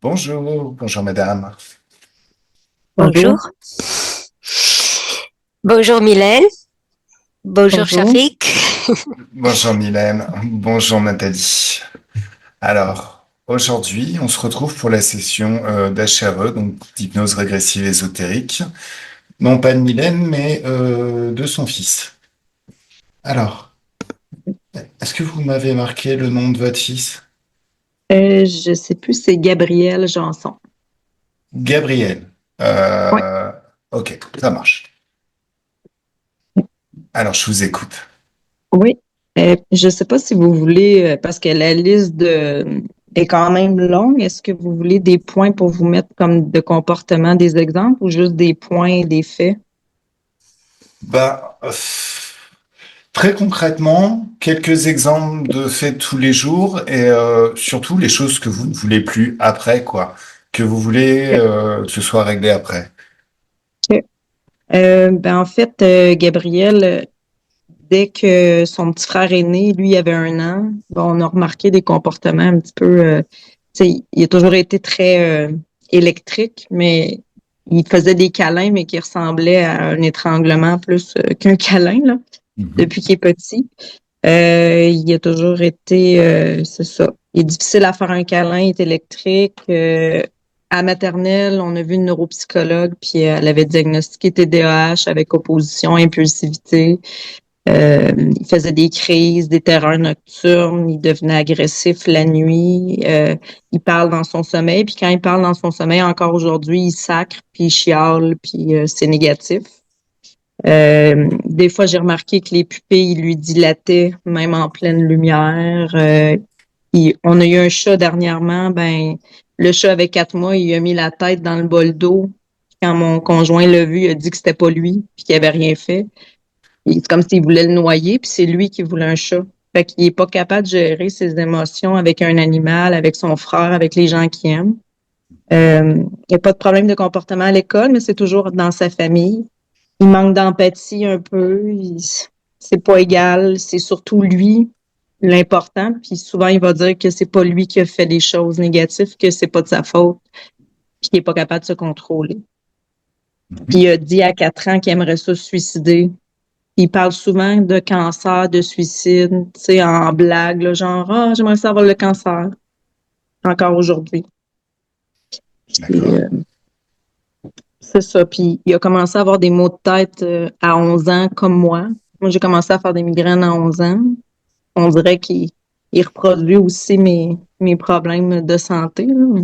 Bonjour, bonjour madame. Bonjour. Bonjour. Bonjour Mylène. Bonjour Bonjour. Shafik. Bonjour Mylène, bonjour Nathalie. Alors, aujourd'hui, on se retrouve pour la session d'HRE, donc d'hypnose régressive ésotérique. Non pas de Mylène, mais de son fils. Alors, est-ce que vous m'avez marqué le nom de votre fils? Je sais plus, c'est Gabriel Janson. Gabriel. Oui. Ok, ça marche. Alors, je vous écoute. Oui. Je sais pas si vous voulez, parce que la liste est quand même longue. Est-ce que vous voulez des points pour vous mettre comme de comportement des exemples ou juste des points et des faits? Bah, très concrètement, quelques exemples de faits tous les jours et surtout les choses que vous ne voulez plus après, quoi. Que vous voulez Ok. que ce soit réglé après. Ok. Ben en fait, Gabriel, dès que son petit frère est né, lui, il avait 1 an, bon, on a remarqué des comportements un petit peu, tu sais, il a toujours été très électrique, mais il faisait des câlins, mais qui ressemblaient à un étranglement plus qu'un câlin, là, Mhm. depuis qu'il est petit. Il a toujours été, c'est ça. Il est difficile à faire un câlin, il est électrique. À maternelle, on a vu une neuropsychologue, puis elle avait diagnostiqué TDAH avec opposition, impulsivité. Il faisait des crises, des terreurs nocturnes, il devenait agressif la nuit, il parle dans son sommeil, puis quand il parle dans son sommeil, encore aujourd'hui, il sacre, puis il chiale, puis c'est négatif. Des fois, j'ai remarqué que les pupilles lui dilataient, même en pleine lumière. On a eu un chat dernièrement, ben le chat avait 4 mois, il a mis la tête dans le bol d'eau. Quand mon conjoint l'a vu, il a dit que c'était pas lui, puis qu'il avait rien fait. C'est comme s'il voulait le noyer, puis c'est lui qui voulait un chat. Fait qu'il est pas capable de gérer ses émotions avec un animal, avec son frère, avec les gens qu'il aime. Il n'y a pas de problème de comportement à l'école, mais c'est toujours dans sa famille. Il manque d'empathie un peu. C'est pas égal. C'est surtout lui l'important. Puis souvent, il va dire que c'est pas lui qui a fait des choses négatives, que c'est pas de sa faute, puis qu'il est pas capable de se contrôler. Puis il Mhm. a dit à 4 ans qu'il aimerait ça se suicider. Il parle souvent de cancer, de suicide, tu sais, en blague, là, genre, ah, j'aimerais ça avoir le cancer, encore aujourd'hui. Puis, D'accord. c'est ça. Puis, il a commencé à avoir des maux de tête à 11 ans, comme moi. Moi, j'ai commencé à faire des migraines à 11 ans. On dirait qu'il reproduit aussi mes problèmes de santé, là.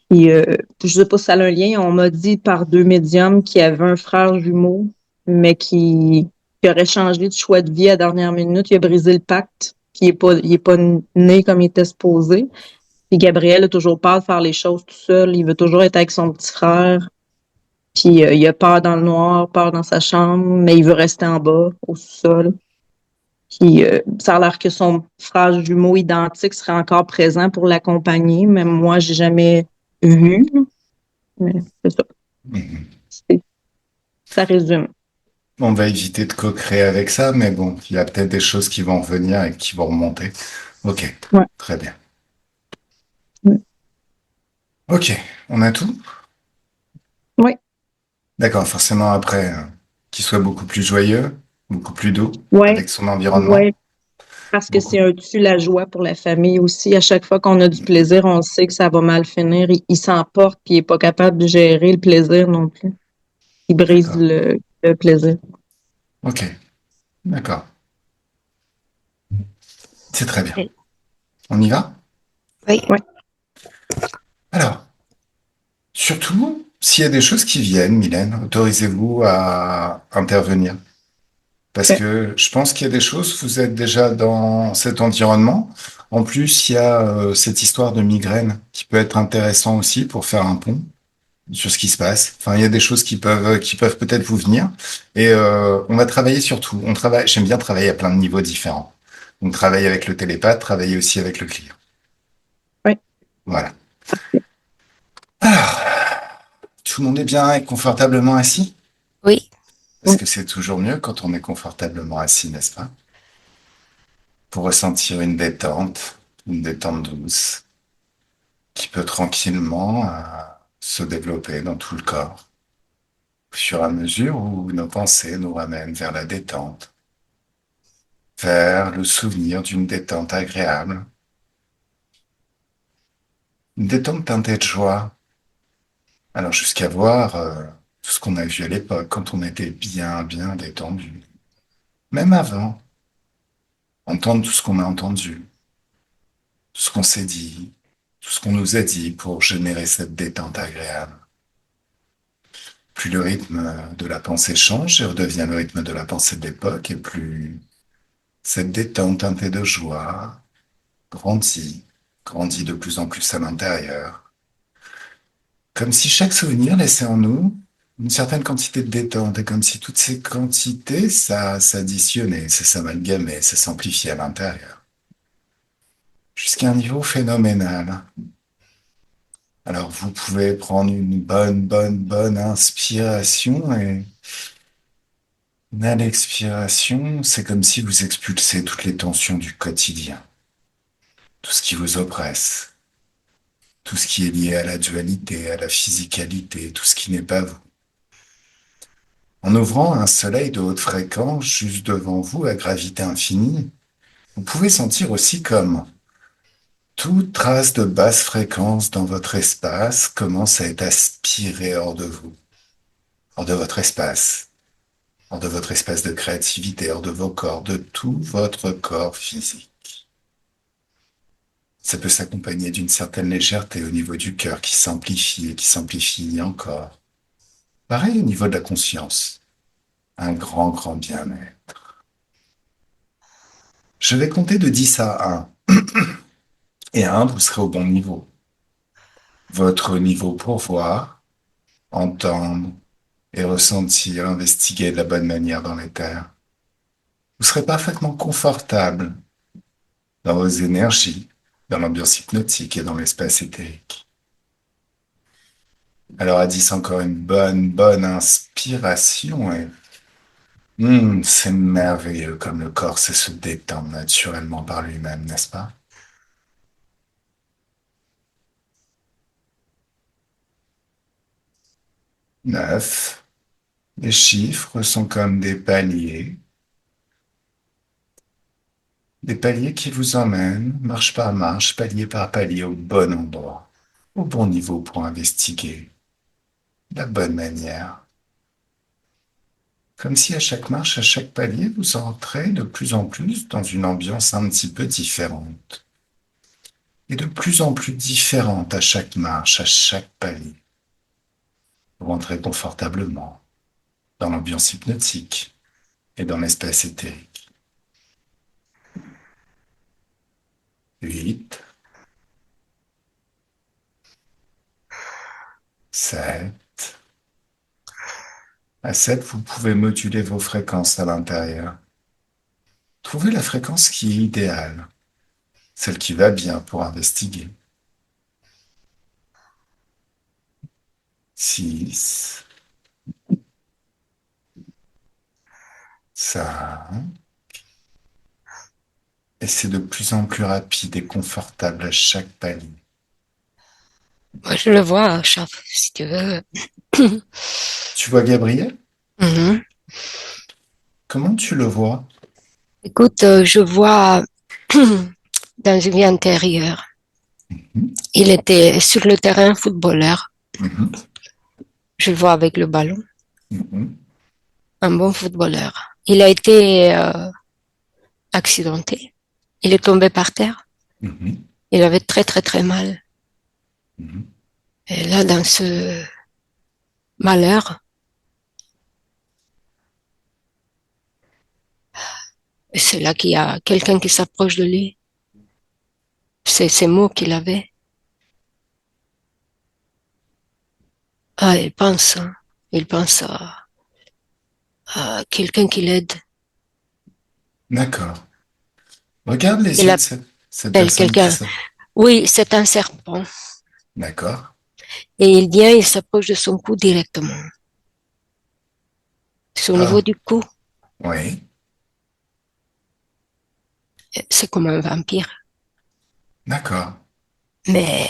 Puis, je sais pas si ça a un lien. On m'a dit par 2 médiums qu'il y avait un frère jumeau, mais qui aurait changé de choix de vie à la dernière minute. Il a brisé le pacte. Puis il est pas né comme il était supposé. Puis Gabriel a toujours peur de faire les choses tout seul. Il veut toujours être avec son petit frère. Puis il a peur dans le noir, peur dans sa chambre, mais il veut rester en bas, au sous-sol. Puis ça a l'air que son frère jumeau identique serait encore présent pour l'accompagner, mais moi, j'ai jamais vu, là. Mais c'est ça. Mhm. C'est- Ça résume. On va éviter de co-créer avec ça, mais bon, il y a peut-être des choses qui vont revenir et qui vont remonter. Ok, Ouais. très bien. Ouais. Ok, on a tout? Ouais. D'accord, forcément après, qu'il soit beaucoup plus joyeux, beaucoup plus doux Ouais. avec son environnement, Ouais. Parce que beaucoup. c'est un tue la joie pour la famille aussi. À chaque fois qu'on a du plaisir, on sait que ça va mal finir. Il s'emporte puis il est pas capable de gérer le plaisir non plus. Il brise D'accord. le plaisir. Ok, d'accord. C'est très bien. On y va? Oui. Ouais. Alors, surtout, s'il y a des choses qui viennent, Mylène, autorisez-vous à intervenir. Parce Ok. que je pense qu'il y a des choses, vous êtes déjà dans cet environnement. En plus, il y a cette histoire de migraine qui peut être intéressant aussi pour faire un pont sur ce qui se passe. Enfin, il y a des choses qui peuvent peut-être vous venir. Et on va travailler sur tout. On travaille, j'aime bien travailler à plein de niveaux différents. Donc, travailler avec le télépathe, travailler aussi avec le client. Ouais. Voilà. Alors, tout le monde est bien et confortablement assis? Oui. Parce Ouais. que c'est toujours mieux quand on est confortablement assis, n'est-ce pas? Pour ressentir une détente douce. qui peut tranquillement se développer dans tout le corps, au fur et à mesure où nos pensées nous ramènent vers la détente, vers le souvenir d'une détente agréable, une détente teintée de joie. Alors jusqu'à voir tout ce qu'on a vu à l'époque, quand on était bien, bien détendu. Même avant, entendre tout ce qu'on a entendu, tout ce qu'on s'est dit, tout ce qu'on nous a dit pour générer cette détente agréable. Plus le rythme de la pensée change et redevient le rythme de la pensée de l'époque, et plus cette détente teintée de joie grandit, grandit de plus en plus à l'intérieur. Comme si chaque souvenir laissait en nous une certaine quantité de détente, et comme si toutes ces quantités, ça s'additionnait, ça s'amalgamait, ça s'amplifiait à l'intérieur. Jusqu'à un niveau phénoménal. Alors vous pouvez prendre une bonne inspiration, et à l'expiration, c'est comme si vous expulsez toutes les tensions du quotidien, tout ce qui vous oppresse, tout ce qui est lié à la dualité, à la physicalité, tout ce qui n'est pas vous. En ouvrant un soleil de haute fréquence juste devant vous à gravité infinie, vous pouvez sentir aussi comme toute trace de basse fréquence dans votre espace commence à être aspirée hors de vous, hors de votre espace, hors de votre espace de créativité, hors de vos corps, de tout votre corps physique. Ça peut s'accompagner d'une certaine légèreté au niveau du cœur qui s'amplifie et qui s'amplifie encore. Pareil au niveau de la conscience. Un grand bien-être. Je vais compter de 10 à 1. Et à 1, vous serez au bon niveau. Votre niveau pour voir, entendre et ressentir, investiguer de la bonne manière dans l'éther. Vous serez parfaitement confortable dans vos énergies, dans l'ambiance hypnotique et dans l'espace éthérique. Alors à 10, encore une bonne inspiration, et c'est merveilleux comme le corps sait se détendre naturellement par lui-même, n'est-ce pas? 9. Les chiffres sont comme des paliers qui vous emmènent, marche par marche, palier par palier, au bon endroit, au bon niveau pour investiguer de la bonne manière. Comme si à chaque marche, à chaque palier, vous entrez de plus en plus dans une ambiance un petit peu différente. Et de plus en plus différente à chaque marche, à chaque palier. Vous rentrez confortablement dans l'ambiance hypnotique et dans l'espace éthérique. 8, 7. À 7, vous pouvez moduler vos fréquences à l'intérieur. Trouvez la fréquence qui est idéale, celle qui va bien pour investiguer. 6, 5, et c'est de plus en plus rapide et confortable à chaque palier. Moi, je le vois, chef, si tu veux. Tu vois Gabriel? Mhm. Comment tu le vois? Écoute, je vois dans une vie antérieure. Mhm, Il était sur le terrain footballeur. mhm, Je le vois avec le ballon. mhm, Un bon footballeur. Il a été accidenté. Il est tombé par terre. mhm, Il avait très mal. mhm. Et là, dans ce malheur, c'est là qu'il y a quelqu'un qui s'approche de lui. C'est ces mots qu'il avait. Ah, il pense, hein. Il pense à quelqu'un qui l'aide. D'accord. Regarde les Il yeux de cette appelle personne qui quelqu'un. ça. Oui, c'est un serpent. D'accord. Et il vient, il s'approche de son cou directement. C'est au niveau Ah, du cou. oui. C'est comme un vampire. D'accord. Mais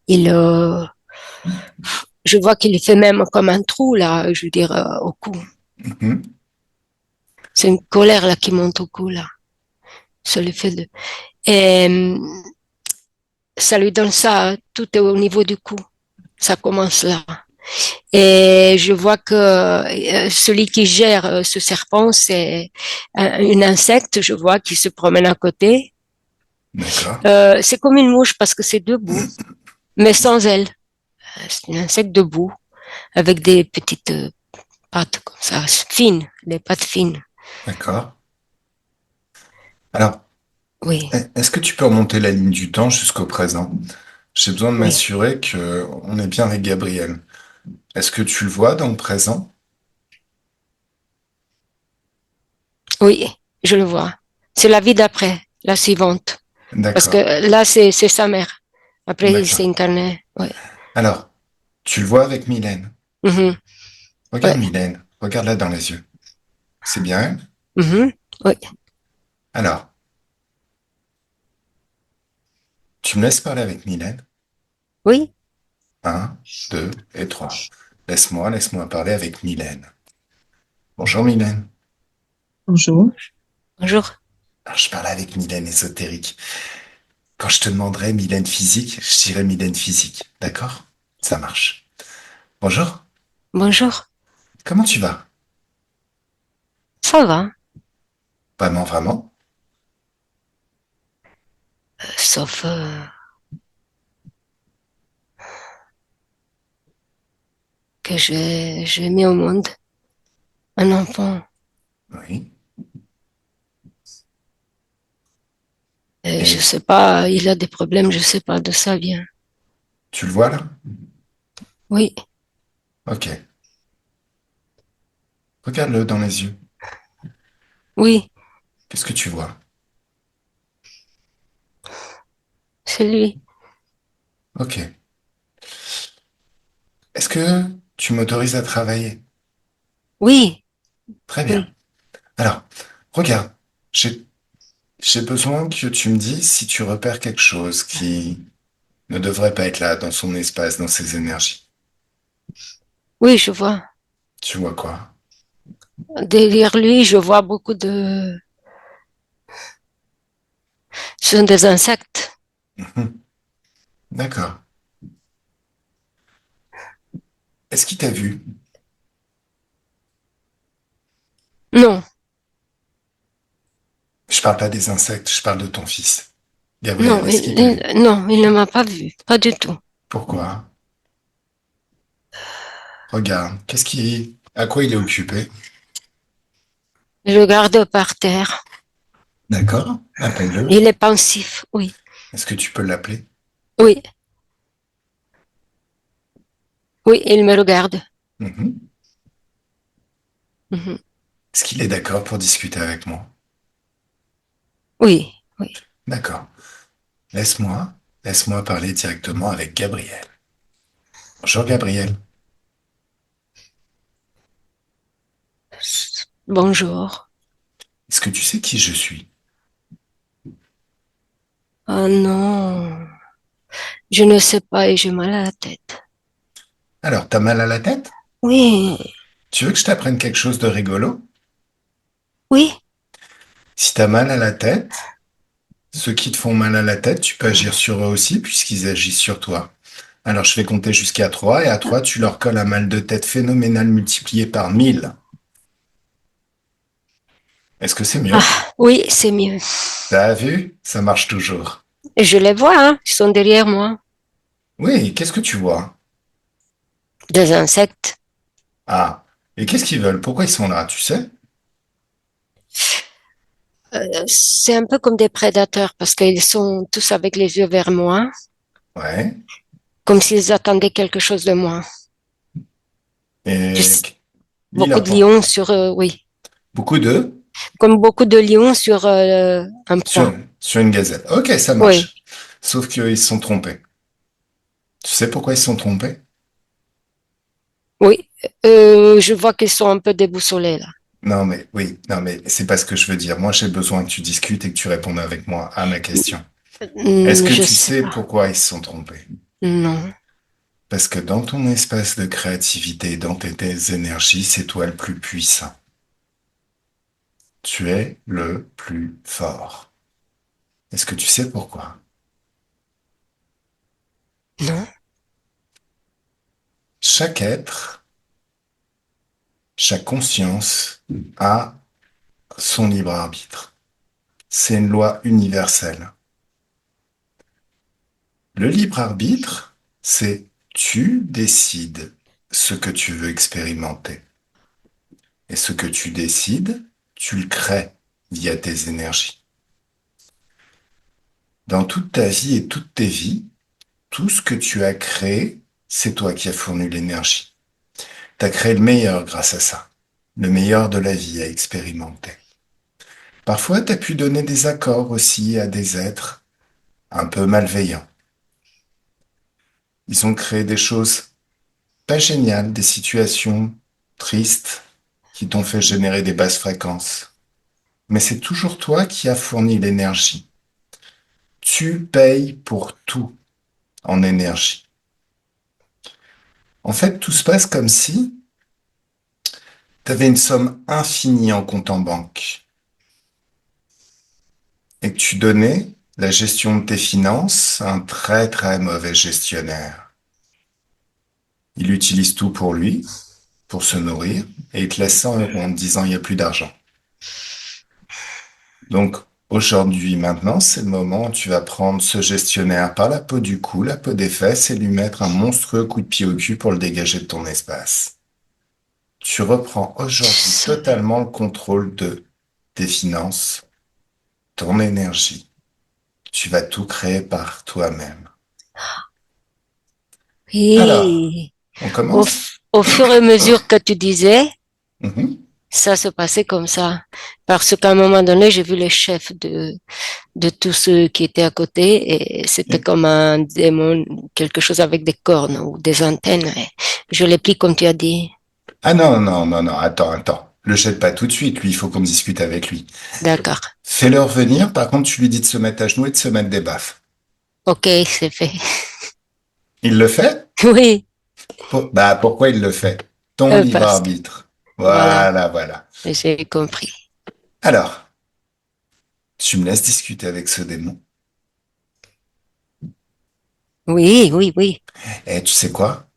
Il, je vois qu'il fait même comme un trou là, je veux dire, au cou. Mhm. C'est une colère là qui monte au cou là. Ça lui fait de... Et ça lui donne ça, tout est au niveau du cou. Ça commence là. Et je vois que celui qui gère ce serpent, c'est un insecte, je vois, qui se promène à côté. D'accord. C'est comme une mouche parce que c'est debout, mais sans ailes. C'est un insecte debout, avec des petites pattes comme ça, fines, des pattes fines. D'accord. Alors, Oui, est-ce que tu peux remonter la ligne du temps jusqu'au présent? J'ai besoin de oui, m'assurer que on est bien avec Gabriel. Est-ce que tu le vois dans le présent? oui, je le vois. C'est la vie d'après, la suivante. Parce que D'accord. là, c'est sa mère. Après, il s'est D'accord. incarné. Oui. Alors, tu le vois avec Mylène. Mhm. Regarde Ouais. Mylène. Regarde-la dans les yeux. C'est bien elle? Mhm. Oui. Alors, tu me laisses parler avec Mylène? Oui. Un, deux et trois. Laisse-moi parler avec Mylène. Bonjour Mylène. Bonjour. Bonjour. Alors, je parle avec Mylène ésotérique. Quand je te demanderai Mylène physique, je dirai Mylène physique. D'accord? Ça marche. Bonjour. Bonjour. Comment tu vas? Ça va. Vraiment, vraiment? Sauf que j'ai mis au monde un enfant. Oui. Et je Et sais pas, il a des problèmes, je sais pas d'où ça vient. tu le vois là? Oui. Ok. Regarde-le dans les yeux. Oui. Qu'est-ce que tu vois? C'est lui. Ok. Est-ce que tu m'autorises à travailler? Oui. Très bien. Oui. Alors, regarde. J'ai j'ai besoin que tu me dises si tu repères quelque chose qui ne devrait pas être là dans son espace, dans ses énergies. Oui, je vois. Tu vois quoi? Derrière lui, je vois beaucoup de... Ce sont des insectes. Mhm. D'accord. Est-ce qu'il t'a vu? Non. Je parle pas des insectes, je parle de ton fils. Gabriel, Non, est-ce qu'il t'a vu? non, il ne m'a pas vu. Pas du tout. Pourquoi? Regarde, à quoi il est occupé? Je le garde par terre. D'accord, appelle-le. Il est pensif. Oui. Est-ce que tu peux l'appeler? Oui. Oui, il me regarde. Mhm. Mhm. Est-ce qu'il est d'accord pour discuter avec moi? Oui. Oui. D'accord. Laisse-moi, laisse-moi parler directement avec Gabriel. Bonjour Gabriel. Bonjour. Est-ce que tu sais qui je suis? Oh non. Je ne sais pas et j'ai mal à la tête. Alors, t'as mal à la tête? Oui. Tu veux que je t'apprenne quelque chose de rigolo? Oui. Si t'as mal à la tête, ceux qui te font mal à la tête, tu peux agir sur eux aussi puisqu'ils agissent sur toi. Alors, je vais compter jusqu'à 3 et à 3, tu leur colles un mal de tête phénoménal multiplié par 1000. Est-ce que c'est mieux? Ah, oui, c'est mieux. T'as vu? Ça marche toujours. Je les vois, hein. Ils sont derrière moi. Oui, qu'est-ce que tu vois? Des insectes. Ah, et qu'est-ce qu'ils veulent? Pourquoi ils sont là, tu sais? C'est un peu comme des prédateurs parce qu'ils sont tous avec les yeux vers moi, Ouais. comme s'ils attendaient quelque chose de moi. Et Juste lui, il beaucoup de apprend. lions sur, oui, Beaucoup de comme beaucoup de lions sur un sur, proie. sur une gazelle. Ok, ça Oui, marche. Sauf qu'ils se sont trompés. Tu sais pourquoi ils se sont trompés? oui. Je vois qu'ils sont un peu déboussolés là. Non, mais oui, non, mais c'est pas ce que je veux dire. Moi, j'ai besoin que tu discutes et que tu répondes avec moi à ma question. Est-ce que Je tu sais sais pas. pourquoi ils se sont trompés? Non, Parce que dans ton espace de créativité, dans tes énergies, c'est toi le plus puissant. Tu es le plus fort. Est-ce que tu sais pourquoi? non, Chaque être, chaque conscience a son libre arbitre. C'est une loi universelle. Le libre arbitre, c'est tu décides ce que tu veux expérimenter. Et ce que tu décides, tu le crées via tes énergies. Dans toute ta vie et toutes tes vies, tout ce que tu as créé, c'est toi qui as fourni l'énergie. Tu as créé le meilleur grâce à ça. Le meilleur de la vie à expérimenter. Parfois, tu as pu donner des accords aussi à des êtres un peu malveillants. Ils ont créé des choses pas géniales, des situations tristes qui t'ont fait générer des basses fréquences. Mais c'est toujours toi qui as fourni l'énergie. Tu payes pour tout en énergie. En fait, tout se passe comme si tu avais une somme infinie en compte en banque et que tu donnais la gestion de tes finances à un très très mauvais gestionnaire. Il utilise tout pour lui, pour se nourrir, et il te laisse 100 euros en te disant il n'y a plus d'argent. Donc aujourd'hui, maintenant, c'est le moment où tu vas prendre ce gestionnaire par la peau du cou, la peau des fesses, et lui mettre un monstrueux coup de pied au cul pour le dégager de ton espace. Tu reprends aujourd'hui totalement le contrôle de tes finances, ton énergie. Tu vas tout créer par toi-même. Alors, oui. on commence? Au fur et à mesure que tu disais, Mhm. ça se passait comme ça. Parce qu'à un moment donné, j'ai vu les chefs de tous ceux qui étaient à côté et c'était comme un démon, quelque chose avec des cornes ou des antennes. Et je l'ai pris comme tu as dit. Ah non, non, non, non, attends. Le jette pas tout de suite, lui, il faut qu'on discute avec lui. D'accord. Fais-le revenir, par contre, tu lui dis de se mettre à genoux et de se mettre des baffes. Ok, c'est fait. Il le fait? Oui, Bah, pourquoi il le fait? Ton libre parce que, arbitre. voilà, Voilà, voilà. j'ai compris. Alors, tu me laisses discuter avec ce démon. Oui, oui, oui, Et tu sais quoi?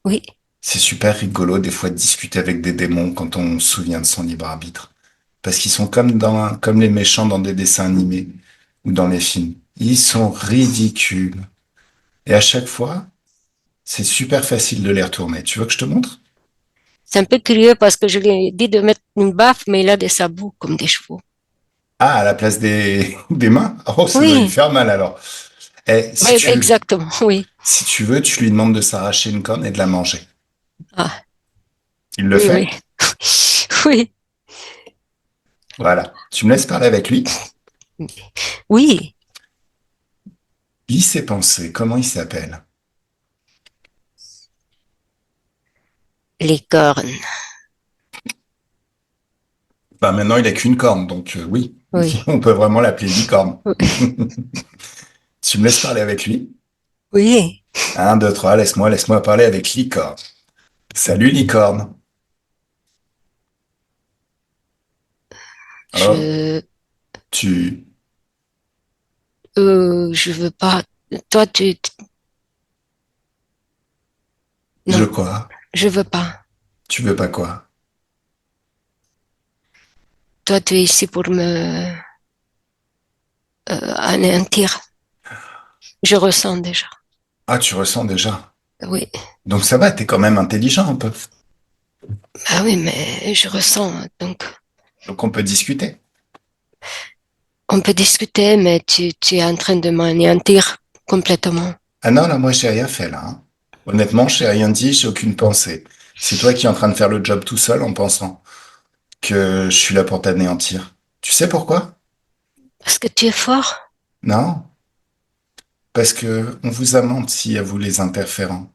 oui. C'est super rigolo des fois de discuter avec des démons quand on se souvient de son libre arbitre. Parce qu'ils sont comme les méchants dans des dessins animés ou dans les films. Ils sont ridicules. Et à chaque fois, c'est super facile de les retourner. Tu veux que je te montre? C'est un peu curieux parce que je lui ai dit de mettre une baffe, mais il a des sabots comme des chevaux. Ah, à la place des mains? Oh, ça doit lui Oui, faire mal alors. Eh, oui, exactement, oui. si tu veux, tu lui demandes de s'arracher une corne et de la manger. Ah, Il le oui, oui. fait? Oui, Voilà. Tu me laisses parler avec lui? oui, Lis ses pensées. Comment il s'appelle? les cornes. Bah maintenant, il a qu'une corne, donc oui. Oui, On peut vraiment l'appeler licorne. oui, Tu me laisses parler avec lui? oui. Un, deux, trois, laisse-moi parler avec licorne. Salut licorne. Oh, Je, tu, je veux pas. Toi, je non, quoi? je veux pas. Tu veux pas quoi? Toi, tu es ici pour me anéantir. Je ressens déjà. Ah, tu ressens déjà. Oui. Donc ça va, t'es quand même intelligent un peu. Ah oui, mais je ressens. Donc, Donc on peut discuter. on peut discuter, mais tu es en train de m'anéantir complètement. Ah non, là, moi, j'ai rien fait, là, hein. Honnêtement, j'ai rien dit, j'ai aucune pensée. C'est toi qui es en train de faire le job tout seul en pensant que je suis là pour t'anéantir. Tu sais pourquoi? Parce que tu es fort. Non? Parce que on vous a menti à vous les interférents.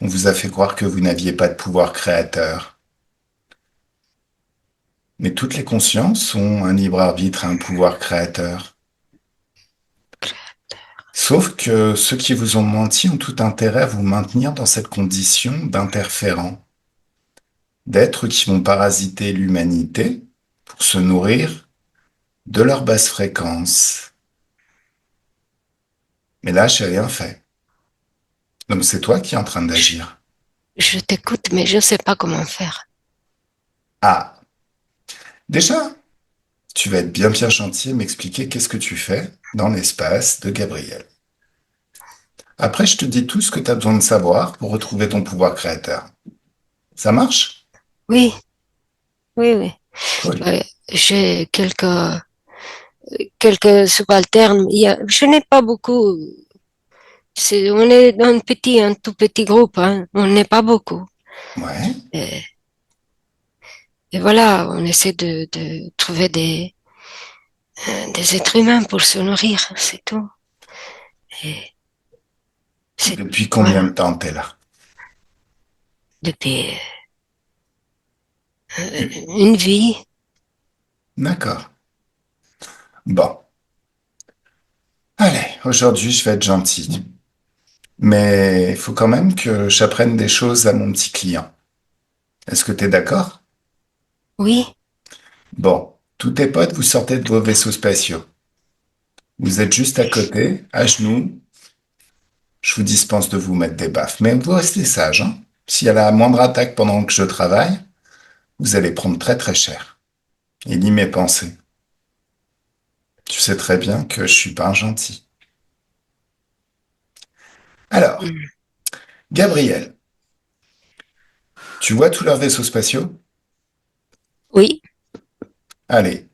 On vous a fait croire que vous n'aviez pas de pouvoir créateur. Mais toutes les consciences ont un libre arbitre et un pouvoir créateur. Sauf que ceux qui vous ont menti ont tout intérêt à vous maintenir dans cette condition d'interférent, d'êtres qui vont parasiter l'humanité pour se nourrir de leur basse fréquence. Mais là, j'ai rien fait. Donc c'est toi qui es en train Je, d'agir. je t'écoute, mais je ne sais pas comment faire. Ah, déjà, tu vas être bien bien gentil et m'expliquer qu'est-ce que tu fais dans l'espace de Gabriel. Après, je te dis tout ce que tu as besoin de savoir pour retrouver ton pouvoir créateur. Ça marche? Oui, oui, oui. Cool. J'ai quelques subalternes. Je n'ai pas beaucoup. On est un tout petit groupe, hein. On n'est pas beaucoup. Ouais. Et, et voilà, on essaie de trouver des êtres humains pour se nourrir, c'est tout. Et c'est, Depuis combien voilà, de temps t'es là? depuis une vie. D'accord. Bon. Allez, aujourd'hui, je vais être gentil. Mais il faut quand même que j'apprenne des choses à mon petit client. Est-ce que t'es d'accord? Oui, Bon. Tous tes potes, vous sortez de vos vaisseaux spatiaux. Vous êtes juste à côté, à genoux. Je vous dispense de vous mettre des baffes. Mais vous restez sage, hein. S'il y a la moindre attaque pendant que je travaille, vous allez prendre très très cher. Et lis mes pensées. Tu sais très bien que je suis pas un gentil. Alors, mm, Gabriel, tu vois tous leurs vaisseaux spatiaux? oui, Allez,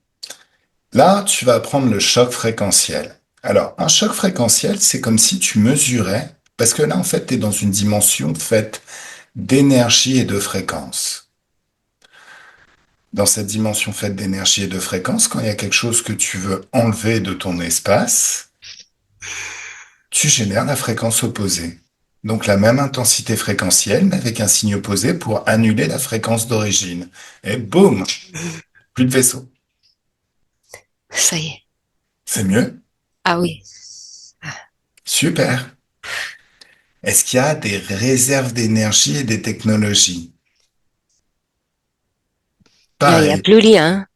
là, tu vas apprendre le choc fréquentiel. Alors, un choc fréquentiel, c'est comme si tu mesurais, parce que là, en fait, tu es dans une dimension faite d'énergie et de fréquence. Dans cette dimension faite d'énergie et de fréquence, quand il y a quelque chose que tu veux enlever de ton espace, tu génères la fréquence opposée. Donc la même intensité fréquentielle, mais avec un signe opposé pour annuler la fréquence d'origine. Et boum, plus de vaisseau. ça y est. C'est mieux? Ah oui. Super. Est-ce qu'il y a des réserves d'énergie et des technologies? Là, il n'y a Pareil. plus rien.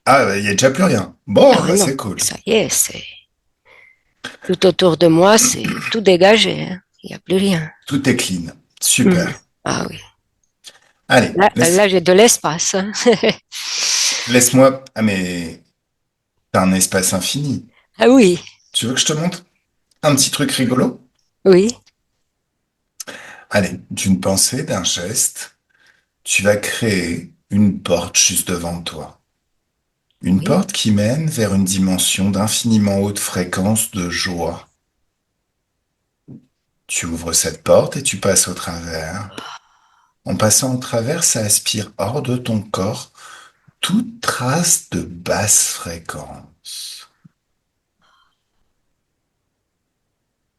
Ah, bah, il n'y a déjà plus rien. Bon, Ah bah, non, c'est cool. ça y est, c'est tout autour de moi, c'est tout dégagé, hein. Il n'y a plus rien. Tout est clean. Mm. Super. Ah oui. Allez, Là, j'ai de l'espace, hein. laisse-moi. Ah, mais t'as un espace infini. Ah oui, Tu veux que je te montre un petit truc rigolo? oui, Allez, d'une pensée, d'un geste, tu vas créer une porte juste devant toi. Une oui. porte qui mène vers une dimension d'infiniment haute fréquence de joie. Tu ouvres cette porte et tu passes au travers. En passant au travers, ça aspire hors de ton corps toute trace de basse fréquence.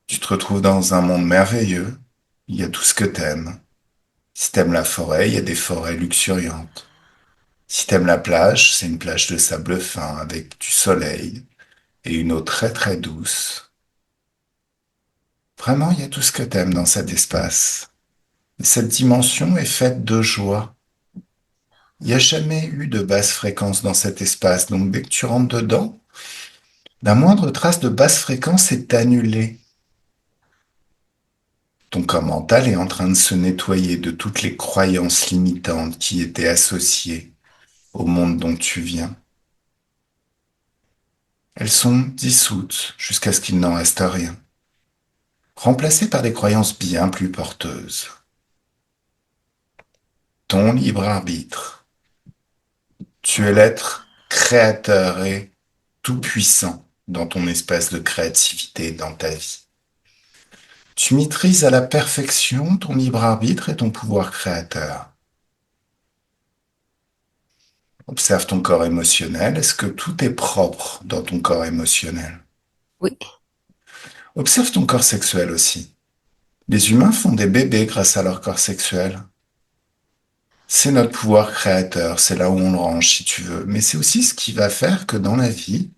Tu te retrouves dans un monde merveilleux. Il y a tout ce que t'aimes. Si t'aimes la forêt, il y a des forêts luxuriantes. Si t'aimes la plage, c'est une plage de sable fin avec du soleil et une eau très très douce. Vraiment, il y a tout ce que t'aimes dans cet espace. Et cette dimension est faite de joie. Il n'y a jamais eu de basse fréquence dans cet espace, donc dès que tu rentres dedans, la moindre trace de basse fréquence est annulée. Ton corps mental est en train de se nettoyer de toutes les croyances limitantes qui étaient associées au monde dont tu viens. Elles sont dissoutes jusqu'à ce qu'il n'en reste rien, remplacées par des croyances bien plus porteuses. Ton libre arbitre. Tu es l'être créateur et tout-puissant dans ton espace de créativité dans ta vie. Tu maîtrises à la perfection ton libre arbitre et ton pouvoir créateur. Observe ton corps émotionnel. Est-ce que tout est propre dans ton corps émotionnel? Oui, Observe ton corps sexuel aussi. Les humains font des bébés grâce à leur corps sexuel. C'est notre pouvoir créateur, c'est là où on le range si tu veux. Mais c'est aussi ce qui va faire que dans la vie,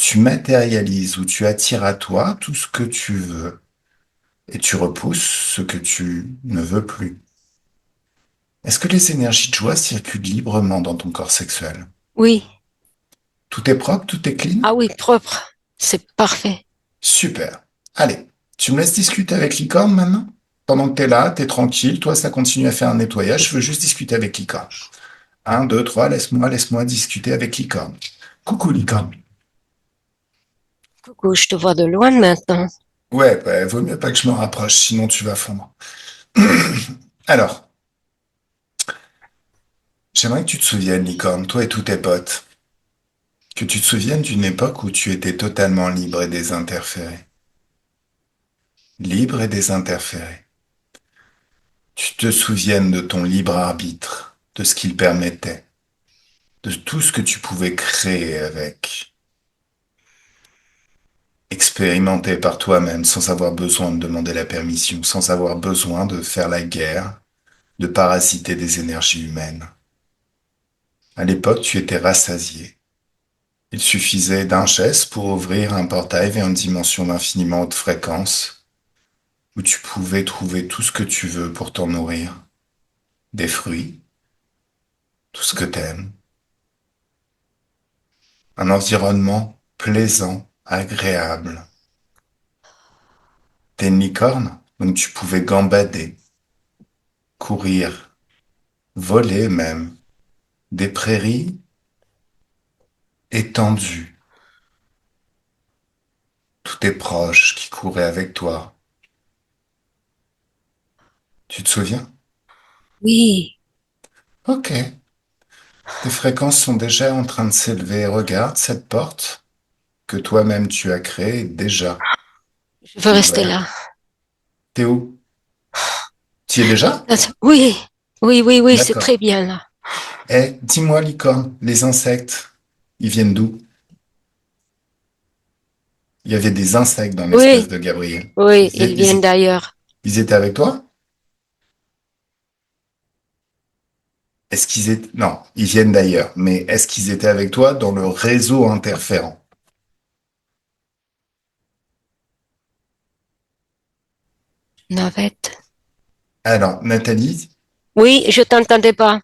tu matérialises ou tu attires à toi tout ce que tu veux et tu repousses ce que tu ne veux plus. Est-ce que les énergies de joie circulent librement dans ton corps sexuel? Oui. Tout est propre, tout est clean? Ah oui, propre. C'est parfait. Super. Allez, tu me laisses discuter avec Licorne maintenant? Pendant que t'es là, t'es tranquille, toi ça continue à faire un nettoyage, je veux juste discuter avec Licorne. Un, deux, trois, laisse-moi discuter avec Licorne. Coucou Licorne. Coucou, je te vois de loin maintenant. Ouais, bah, vaut mieux pas que je me rapproche, sinon tu vas fondre. Alors, j'aimerais que tu te souviennes, Licorne, toi et tous tes potes, que tu te souviennes d'une époque où tu étais totalement libre et désinterféré. Libre et désinterféré. Tu te souviennes de ton libre arbitre, de ce qu'il permettait, de tout ce que tu pouvais créer avec, expérimenter par toi-même sans avoir besoin de demander la permission, sans avoir besoin de faire la guerre, de parasiter des énergies humaines. À l'époque, tu étais rassasié. Il suffisait d'un geste pour ouvrir un portail vers une dimension d'infiniment haute fréquence, où tu pouvais trouver tout ce que tu veux pour t'en nourrir. Des fruits, tout ce que t'aimes. Un environnement plaisant, agréable. T'es une licorne, donc tu pouvais gambader, courir, voler même. Des prairies étendues. Tous tes proches qui couraient avec toi. Tu te souviens? Oui, Ok. Tes fréquences sont déjà en train de s'élever. Regarde cette porte que toi-même tu as créée déjà je veux rester ouverte. là. T'es où? Tu y es déjà? Oui, oui, oui, oui, c'est D'accord. très bien là. Eh, dis-moi, licorne, les insectes, ils viennent d'où? Il y avait des insectes dans l'espace Oui, de Gabriel. oui, ils viennent d'ailleurs. Ils étaient avec toi? Est-ce qu'ils étaient... Non, ils viennent d'ailleurs. Mais est-ce qu'ils étaient avec toi dans le réseau interférent? Navette. Alors, Nathalie, Oui, je t'entendais pas.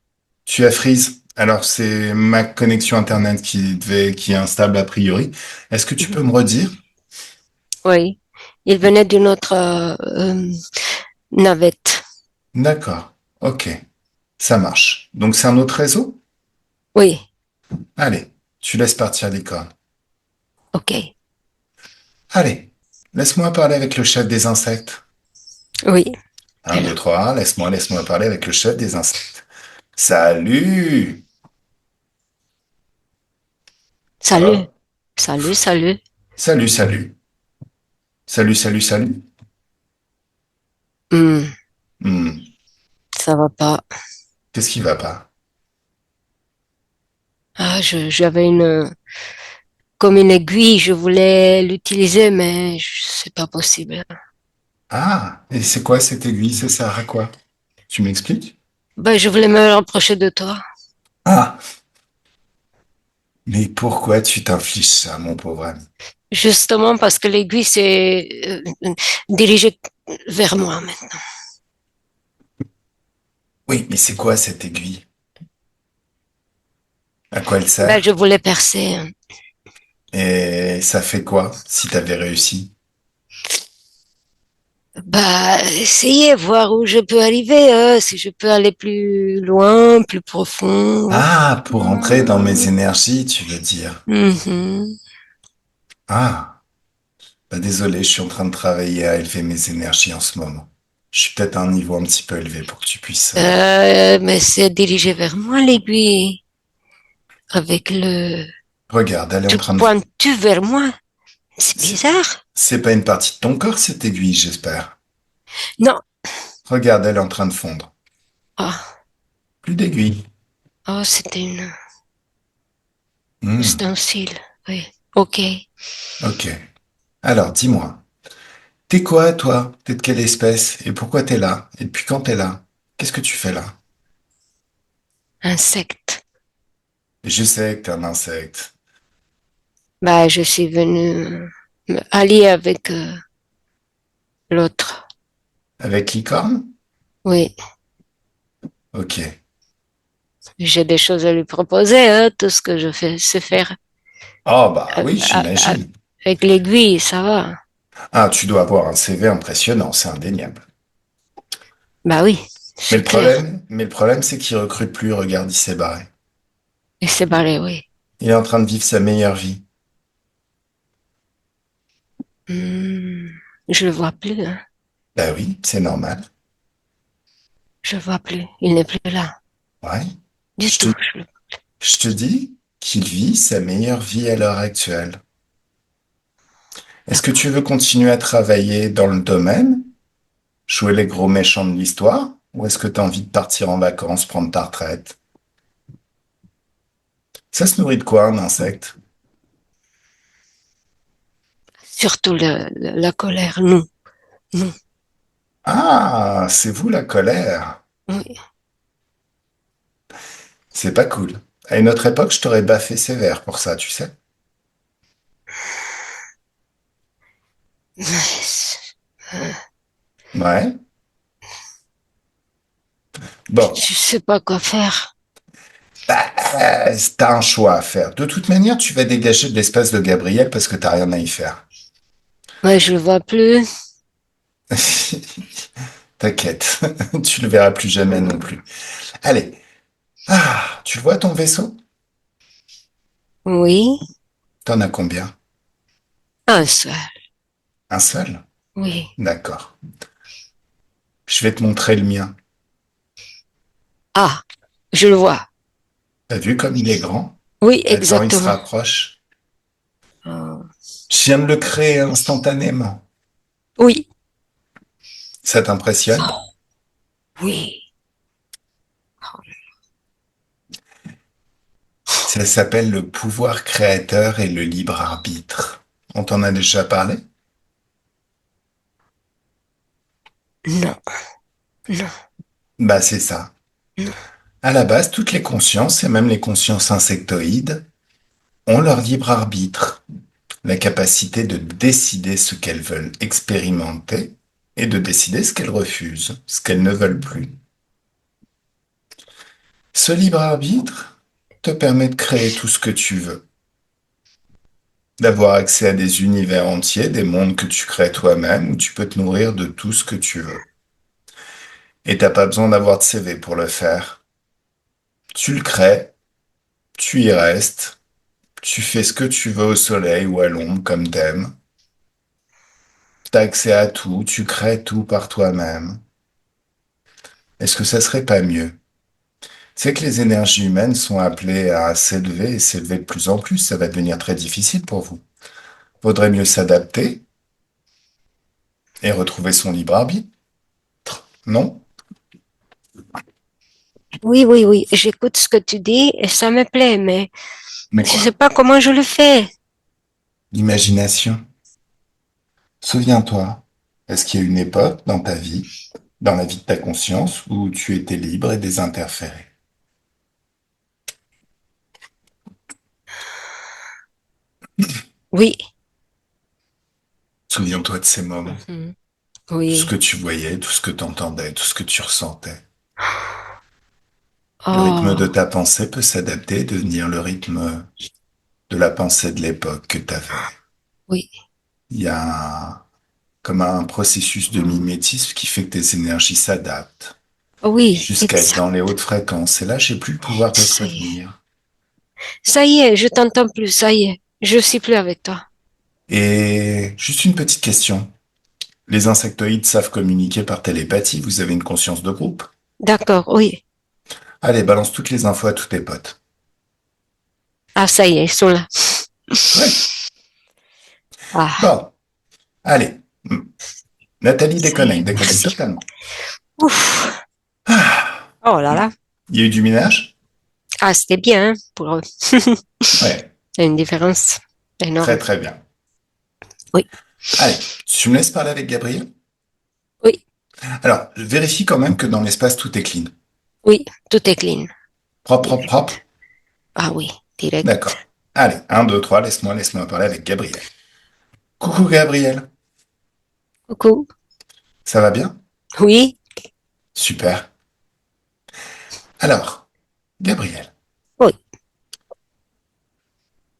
tu as freeze. Alors, c'est ma connexion Internet qui est instable a priori. Est-ce que tu peux me redire? Oui, il venait d'une autre navette. D'accord. Ok. Ça marche. Donc, c'est un autre réseau? Oui, Allez, tu laisses partir l'icône. ok. Allez, laisse-moi parler avec le chef des insectes. Oui, Un, deux, trois, laisse-moi parler avec le chef des insectes. Salut! Ça salut, va? salut, salut. Salut, salut. Salut, salut, salut. Hmm, Hmm, ça va pas. qu'est-ce qui va pas? Ah, j'avais comme une aiguille, je voulais l'utiliser, mais c'est pas possible. Ah, et c'est quoi cette aiguille? Ça sert à quoi? Tu m'expliques? Ben, je voulais me rapprocher de toi. Ah, mais pourquoi tu t'infliges ça, mon pauvre ami? Justement parce que l'aiguille s'est dirigée vers moi maintenant. Oui, mais c'est quoi cette aiguille? À quoi elle Ben, je sert? voulais percer. Et ça fait quoi si t'avais réussi? Bah, essayer, voir où je peux arriver, si je peux aller plus loin, plus profond. Ah, pour entrer dans mes énergies, tu veux dire. Mhm. Ah, bah désolé, je suis en train de travailler à élever mes énergies en ce moment. Je suis peut-être à un niveau un petit peu élevé pour que tu puisses. Mais c'est dirigé vers moi, l'aiguille, avec le Regarde, elle est en truc train de. pointu vers moi. C'est C'est bizarre. c'est pas une partie de ton corps, cette aiguille, j'espère. Non. Regarde, elle est en train de fondre. Ah, Plus d'aiguille. oh, c'était une Hmm, ustensile. Oui. Ok. ok. Alors, dis-moi, t'es quoi, toi? T'es de quelle espèce? Et pourquoi t'es là? Et depuis quand t'es là? Qu'est-ce que tu fais là? Insecte. Je sais que t'es un insecte. Bah, je suis venue me allier avec l'autre. Avec licorne? Oui, Ok. j'ai des choses à lui proposer, hein. Tout ce que je fais, c'est faire Oh, bah euh, oui, euh, j'imagine. avec l'aiguille, ça va. Ah, tu dois avoir un CV impressionnant, c'est indéniable. Bah oui, Mais c'est clair. le problème, c'est qu'il recrute plus, regarde, il s'est barré. Et c'est barré, oui. Il est en train de vivre sa meilleure vie. Hmm, je le vois plus, hein. Bah oui, c'est normal. Je le vois plus. Il n'est plus là. Ouais. Du Je tout. te, je te dis qu'il vit sa meilleure vie à l'heure actuelle. Est-ce que tu veux continuer à travailler dans le domaine, jouer les gros méchants de l'histoire, ou est-ce que tu as envie de partir en vacances, prendre ta retraite? Ça se nourrit de quoi, un insecte? Surtout la colère, non, non, Ah, c'est vous la colère. oui. C'est pas cool. À une autre époque, je t'aurais baffé sévère pour ça, tu sais. Ouais. Bon, Je sais pas quoi faire. t'as un choix à faire. De toute manière, tu vas dégager de l'espace de Gabriel parce que t'as rien à y faire. Ouais, je le vois plus. T'inquiète, tu le verras plus jamais non plus. Allez, tu vois ton vaisseau? Oui, T'en as combien? un seul. Un seul? Oui. D'accord. Je vais te montrer le mien. Ah, je le vois. T'as vu comme il est grand? Oui, Attends, il se exactement. rapproche. Oh, Je viens de le créer instantanément. oui, Ça t'impressionne? oui. Ça s'appelle le pouvoir créateur et le libre arbitre. On t'en a déjà parlé? Non, non, Bah, c'est ça. non. À la base, toutes les consciences, et même les consciences insectoïdes, ont leur libre arbitre, la capacité de décider ce qu'elles veulent expérimenter et de décider ce qu'elles refusent, ce qu'elles ne veulent plus. Ce libre arbitre te permet de créer tout ce que tu veux, d'avoir accès à des univers entiers, des mondes que tu crées toi-même, où tu peux te nourrir de tout ce que tu veux. Et t'as pas besoin d'avoir de CV pour le faire. Tu le crées, tu y restes, tu fais ce que tu veux au soleil ou à l'ombre comme t'aimes. T'as accès à tout, tu crées tout par toi-même. Est-ce que ça serait pas mieux? C'est que les énergies humaines sont appelées à s'élever et s'élever de plus en plus. Ça va devenir très difficile pour vous. Vaudrait mieux s'adapter et retrouver son libre arbitre, non? Oui, oui, oui. J'écoute ce que tu dis et ça me plaît, mais Mais je sais quoi? pas comment je le fais. L'imagination. Souviens-toi, est-ce qu'il y a une époque dans ta vie, dans la vie de ta conscience, où tu étais libre et désinterféré? Oui. Souviens-toi de ces moments. Mhm. Tout ce Oui. que tu voyais, tout ce que tu entendais, tout ce que tu ressentais. Le rythme de Oh, ta pensée peut s'adapter et devenir le rythme de la pensée de l'époque que tu avais. oui. Il y a comme un processus de mimétisme qui fait que tes énergies s'adaptent Oui, jusqu'à être exact. dans les hautes fréquences. Et là, j'ai plus le pouvoir de te Ça y est. retenir. Ça y est, je t'entends plus. Ça y est. Je suis plus avec toi. Et juste une petite question. Les insectoïdes savent communiquer par télépathie. Vous avez une conscience de groupe. D'accord, oui. Allez, balance toutes les infos à tous tes potes. Ah, ça y est, ils sont là. Ouais. Ah, Bon, allez. Nathalie ça y déconnecte, est, déconnecte merci. totalement. Ouf. Ah, Oh là là. il y a eu du ménage? Ah, c'était bien hein, pour eux. Ouais, C'est une différence très énorme. très bien. Oui, Allez, tu me laisses parler avec Gabriel? oui, Alors, vérifie quand même que dans l'espace, tout est clean. oui. Tout est clean. Propre, propre, Direct. propre. Ah oui, direct. D'accord. Allez, un, 2, 3. Laisse-moi parler avec Gabriel. Coucou Gabriel, Coucou. ça va bien? Oui, Super. Alors, Gabriel, oui.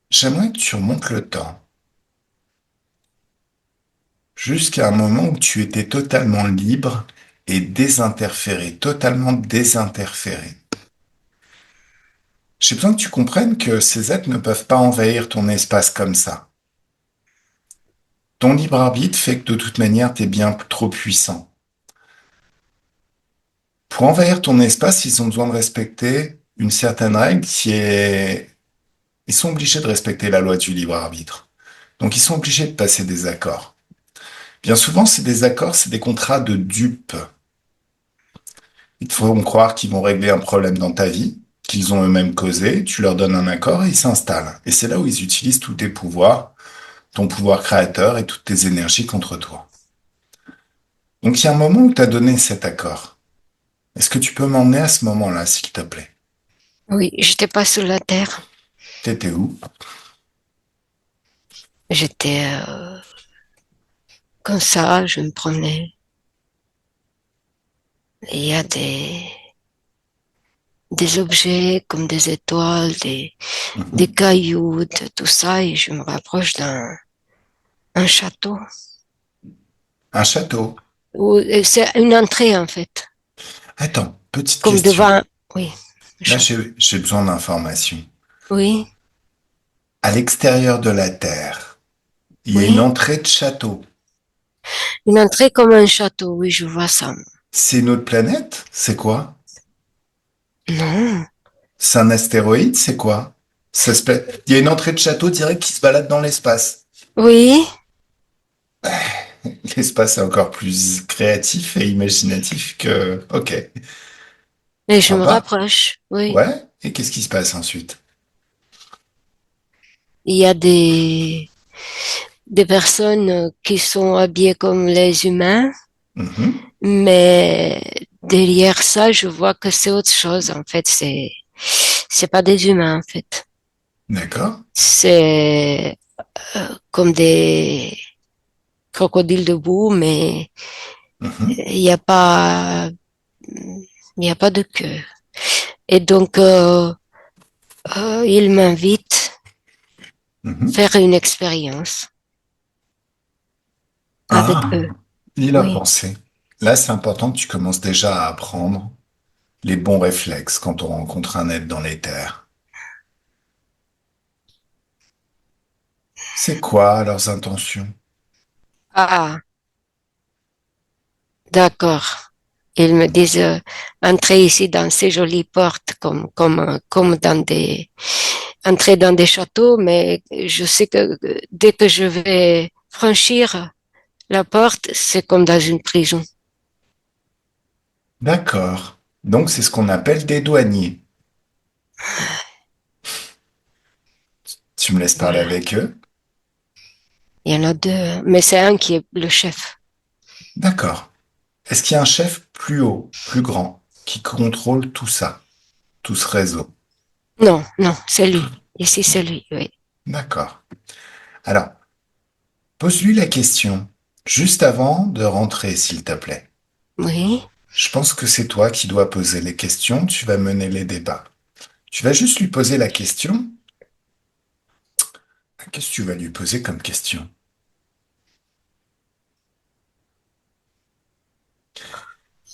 j'aimerais que tu remontes le temps jusqu'à un moment où tu étais totalement libre et désinterféré, totalement désinterféré. J'ai besoin que tu comprennes que ces êtres ne peuvent pas envahir ton espace comme ça. Ton libre arbitre fait que de toute manière, t'es bien trop puissant. Pour envahir ton espace, ils ont besoin de respecter une certaine règle qui est... Ils sont obligés de respecter la loi du libre arbitre. Donc ils sont obligés de passer des accords. Bien souvent, c'est des accords, c'est des contrats de dupes. Ils te font croire qu'ils vont régler un problème dans ta vie, qu'ils ont eux-mêmes causé, tu leur donnes un accord et ils s'installent. Et c'est là où ils utilisent tous tes pouvoirs, ton pouvoir créateur et toutes tes énergies contre toi. Donc il y a un moment où tu as donné cet accord. Est-ce que tu peux m'emmener à ce moment-là, s'il te plaît? Oui, j'étais pas sur la terre. T'étais où? J'étais comme ça, je me promenais. Et il y a des objets comme des étoiles, des Mhm. cailloux, tout ça, et je me rapproche d'un un château. Un château. C'est une entrée en fait, Attends, petite comme question. devant. Oui, un Là, château. j'ai besoin d'informations. Oui, À l'extérieur de la Terre, il y a une oui. entrée de château. Une entrée comme un château, oui, je vois ça. C'est une autre planète? C'est quoi? Non, C'est un astéroïde? C'est quoi? Il y a une entrée de château direct qui se balade dans l'espace. oui, L'espace est encore plus créatif et imaginatif que... Ok. et je me Sympa. rapproche, oui. Ouais. Et qu'est-ce qui se passe ensuite? Il y a des personnes qui sont habillées comme les humains, Mhm. mais derrière ça, je vois que c'est autre chose. En fait, c'est pas des humains, en fait. D'accord. C'est comme des crocodiles debout, mais Mhm. il n'y a pas, il y a pas de queue. Et donc, ils m'invitent à Mhm. faire une expérience avec Ah, eux. il a Oui. pensé. Là, c'est important que tu commences déjà à apprendre les bons réflexes quand on rencontre un être dans les terres. C'est quoi leurs intentions? Ah, d'accord. Ils me disent, entrez ici dans ces jolies portes comme dans entrer dans des châteaux, mais je sais que dès que je vais franchir la porte, c'est comme dans une prison. D'accord. Donc, c'est ce qu'on appelle des douaniers. Tu me laisses parler Voilà. avec eux? Il y en a deux, mais c'est un qui est le chef. D'accord. Est-ce qu'il y a un chef plus haut, plus grand, qui contrôle tout ça, tout ce réseau? Non, non, c'est Tout. lui. Ici, c'est lui, oui. D'accord. Alors, pose-lui la question, juste avant de rentrer, s'il te plaît. Oui. Je pense que c'est toi qui dois poser les questions, tu vas mener les débats. Tu vas juste lui poser la question. Qu'est-ce que tu vas lui poser comme question?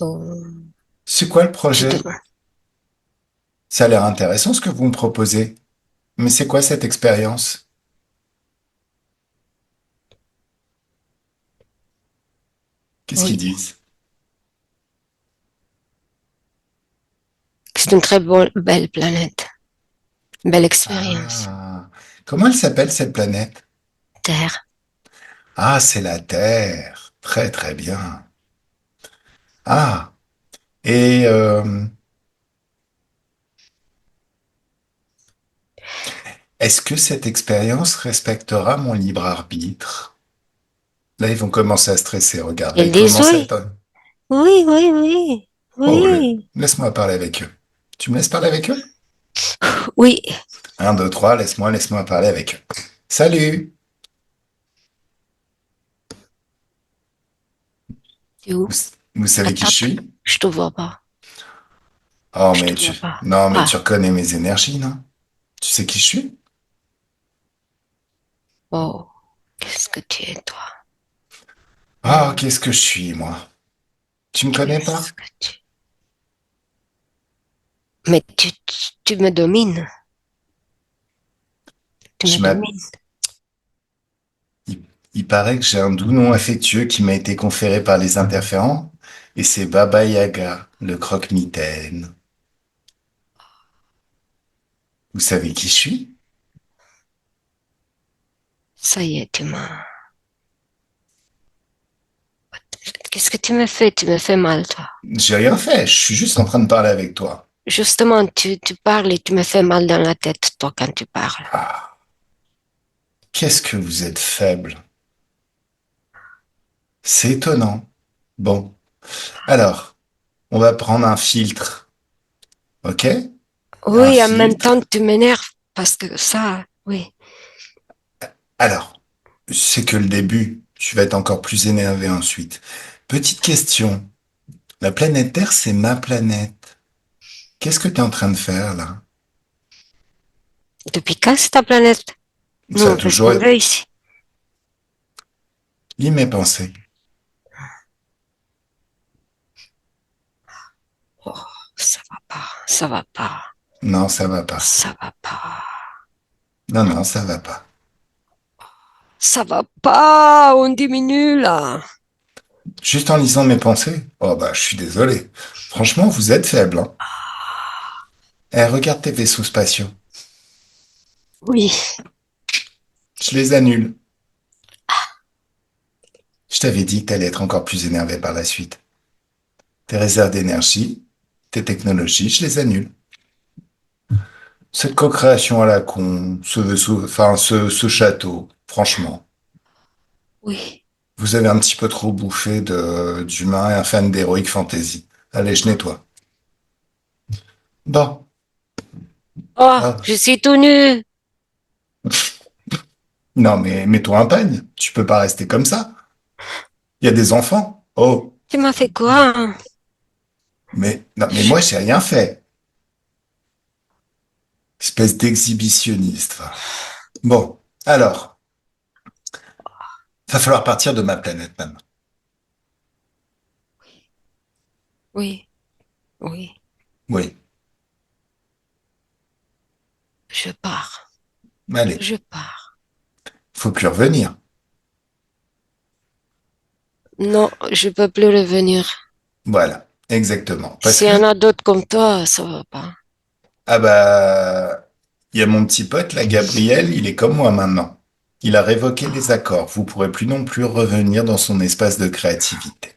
Euh, C'est quoi le je projet? demande. Ça a l'air intéressant ce que vous me proposez. Mais c'est quoi cette expérience? Qu'est-ce qu'ils Oui. disent? C'est une belle planète. Belle expérience. Ah, comment elle s'appelle cette planète? Terre. Ah, c'est la Terre. Très très bien. Ah, et est-ce que cette expérience respectera mon libre arbitre? Là, ils vont commencer à stresser. Regarde, là, Ils ils disent commencent à oui. être... Oui, oui, oui. Oh, Oui. laisse-moi parler avec eux. Tu me laisses parler avec eux? Oui. Un, deux, trois, laisse-moi parler avec eux. Salut! Tu es où? Vous À savez qui je table? suis? Je te vois pas. Oh, Je te mais vois pas. non, mais tu Ah, reconnais mes énergies, non? Tu sais qui je suis? oh, qu'est-ce que tu es, toi? Ah, Hmm, qu'est-ce que je suis, moi? Tu me connais qu'est-ce pas? que tu... Mais tu me domines. Tu me Je m'app- domines. il, il paraît que j'ai un doux nom affectueux qui m'a été conféré par les interférents, et c'est Baba Yaga, le croque-mitaine. Vous savez qui je suis? Ça y est, tu m'as... Qu'est-ce que tu me fais? Tu me fais mal, toi. J'ai rien fait, je suis juste en train de parler avec toi. Justement, tu parles et tu me fais mal dans la tête, toi, quand tu parles. Ah, qu'est-ce que vous êtes faible. C'est étonnant. Bon, alors, on va prendre un filtre, ok? Un Oui, en même temps, filtre. tu m'énerves parce que ça, oui. Alors, c'est que le début. Tu vas être encore plus énervé ensuite. Petite question. La planète Terre, c'est ma planète. Qu'est-ce que tu es en train de faire là? Depuis quand c'est ta planète? Nous, Ça a on fait ce toujours qu'on veut ici. lis mes pensées. Oh, ça va pas, ça va pas, Non, ça va pas. ça va pas. Non, non, ça va pas. Ça va pas, on diminue là. Juste en lisant mes pensées. Oh bah, je suis désolé. Franchement, vous êtes faible, hein. Eh, regarde tes vaisseaux spatiaux. Oui, Je les annule. Je t'avais dit que t'allais être encore plus énervé par la suite. Tes réserves d'énergie, tes technologies, je les annule. Cette co-création à la con, ce vaisseau, enfin, ce château, franchement. oui. Vous avez un petit peu trop bouffé d'humains et un fan d'Heroic Fantasy. Allez, je nettoie. Bon. Oh, Ah. je suis tout nu. Non, mais mets-toi un pagne. Tu peux pas rester comme ça. Il y a des enfants. Oh. Tu m'as fait quoi? Mais, non, mais Je- moi, j'ai rien fait. Espèce d'exhibitionniste. Va. Bon. Alors, va falloir partir de ma planète maintenant. Oui, oui, Oui. je pars, Allez. je pars. Faut plus revenir. Non, je peux plus revenir. Voilà. Exactement. Parce S'il y que, en a d'autres comme toi, ça va pas. ah bah, il y a mon petit pote, là, Gabriel, il est comme moi maintenant. Il a révoqué les accords. Vous pourrez plus non plus revenir dans son espace de créativité.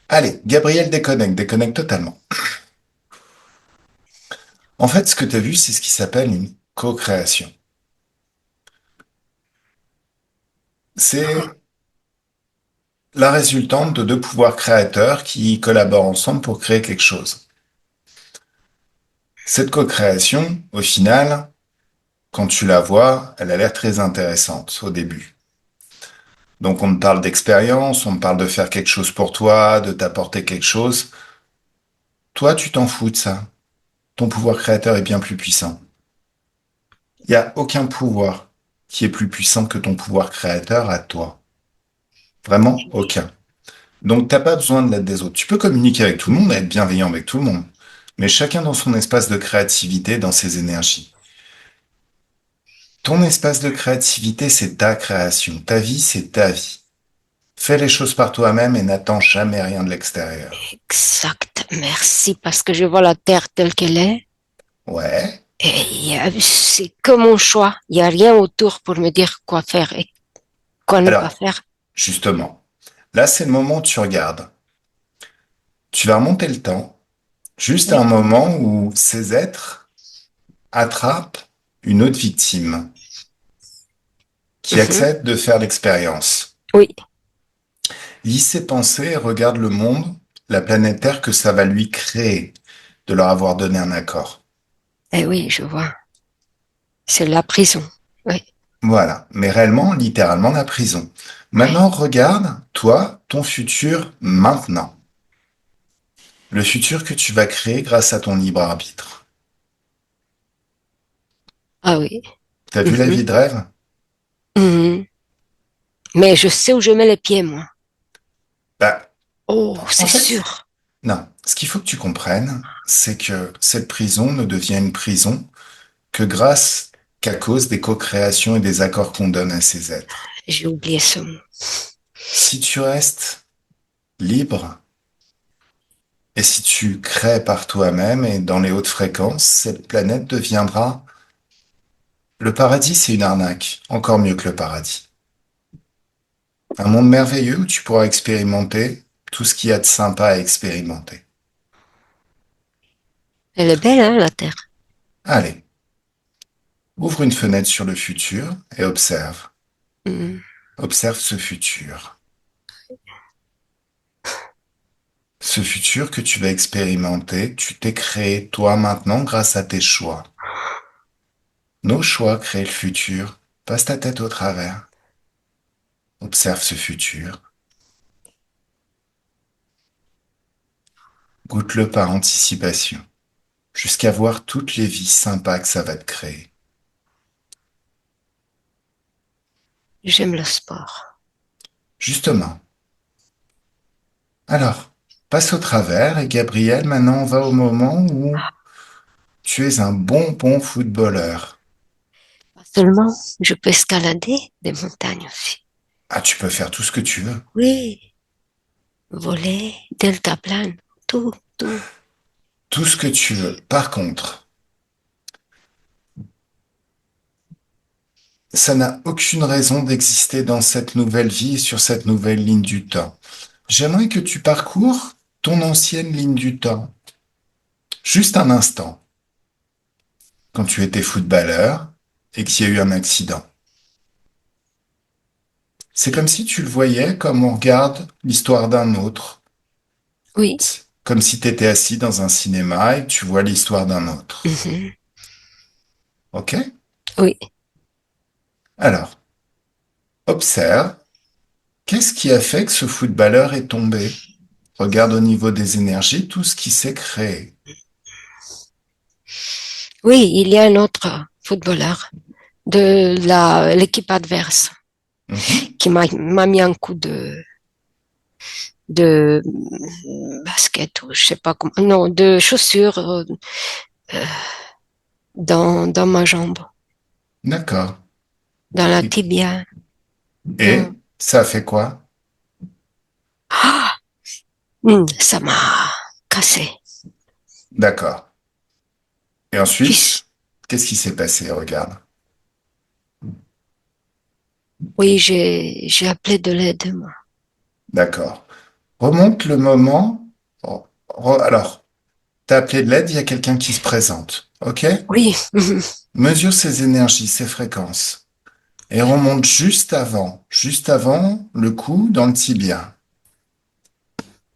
Allez, Gabriel déconnecte totalement. En fait, ce que tu as vu, c'est ce qui s'appelle une co-création. C'est la résultante de deux pouvoirs créateurs qui collaborent ensemble pour créer quelque chose. Cette co-création, au final, quand tu la vois, elle a l'air très intéressante au début. Donc on te parle d'expérience, on te parle de faire quelque chose pour toi, de t'apporter quelque chose. Toi, tu t'en fous de ça. Ton pouvoir créateur est bien plus puissant. Il n'y a aucun pouvoir qui est plus puissant que ton pouvoir créateur à toi. Vraiment aucun. Donc t'as pas besoin de l'aide des autres. Tu peux communiquer avec tout le monde et être bienveillant avec tout le monde. Mais chacun dans son espace de créativité, dans ses énergies. Ton espace de créativité, c'est ta création. Ta vie, c'est ta vie. Fais les choses par toi-même et n'attends jamais rien de l'extérieur. Exact, merci, parce que je vois la terre telle qu'elle est. Ouais. Et c'est que mon choix. Il n'y a rien autour pour me dire quoi faire et quoi ne pas Alors, faire. justement, là, c'est le moment où tu regardes. Tu vas remonter le temps, juste à un Oui. moment où ces êtres attrapent une autre victime qui Mhm. accepte de faire l'expérience. Oui. Lis ses pensées et regarde le monde, la planète Terre que ça va lui créer de leur avoir donné un accord. Eh oui, je vois. C'est la prison. Oui, Voilà. Mais réellement, littéralement, la prison. oui. Maintenant, regarde, toi, ton futur maintenant. Le futur que tu vas créer grâce à ton libre arbitre. Ah oui. T'as vu la Mhm. vie de rêve? Mhm. Mais je sais où je mets les pieds, moi. Bah, Oh, en c'est fait, sûr. non. Ce qu'il faut que tu comprennes, c'est que cette prison ne devient une prison que grâce qu'à cause des co-créations et des accords qu'on donne à ces êtres. J'ai oublié ce mot. Si tu restes libre et si tu crées par toi-même et dans les hautes fréquences, cette planète deviendra... Le paradis, c'est une arnaque, encore mieux que le paradis. Un monde merveilleux où tu pourras expérimenter tout ce qu'il y a de sympa à expérimenter. Elle est belle, hein, la Terre. Allez, ouvre une fenêtre sur le futur et observe. Mhm. Observe ce futur. Ce futur que tu vas expérimenter, tu t'es créé toi maintenant grâce à tes choix. Nos choix créent le futur. Passe ta tête au travers. Observe ce futur. Goûte-le par anticipation, jusqu'à voir toutes les vies sympas que ça va te créer. J'aime le sport. Justement. Alors, passe au travers et Gabriel, maintenant on va au moment où tu es un bon footballeur. Pas seulement, je peux escalader des montagnes aussi. Ah, tu peux faire tout ce que tu veux. Oui, voler, deltaplane, tout, tout. Tout ce que tu veux. Par contre, ça n'a aucune raison d'exister dans cette nouvelle vie et sur cette nouvelle ligne du temps. J'aimerais que tu parcours ton ancienne ligne du temps. Juste un instant, quand tu étais footballeur et qu'il y a eu un accident. C'est comme si tu le voyais comme on regarde l'histoire d'un autre. Oui. Comme si tu étais assis dans un cinéma et que tu vois l'histoire d'un autre. Mhm. OK? Oui. Alors, observe, qu'est-ce qui a fait que ce footballeur est tombé? Regarde au niveau des énergies tout ce qui s'est créé. Oui, il y a un autre footballeur de l'équipe adverse Mhm. qui m'a mis un coup de basket ou je sais pas comment, non, de chaussures euh, dans ma jambe, D'accord. dans la Et, tibia. et ça a fait quoi? Ah, ça m'a cassé. D'accord. Et Puis, ensuite, qu'est-ce qui s'est passé? Regarde. oui, j'ai appelé de l'aide, moi. D'accord. Remonte le moment. Alors, t'as appelé de l'aide, il y a quelqu'un qui se présente. OK? Oui, Mesure ses énergies, ses fréquences. Et remonte juste avant le coup dans le tibia.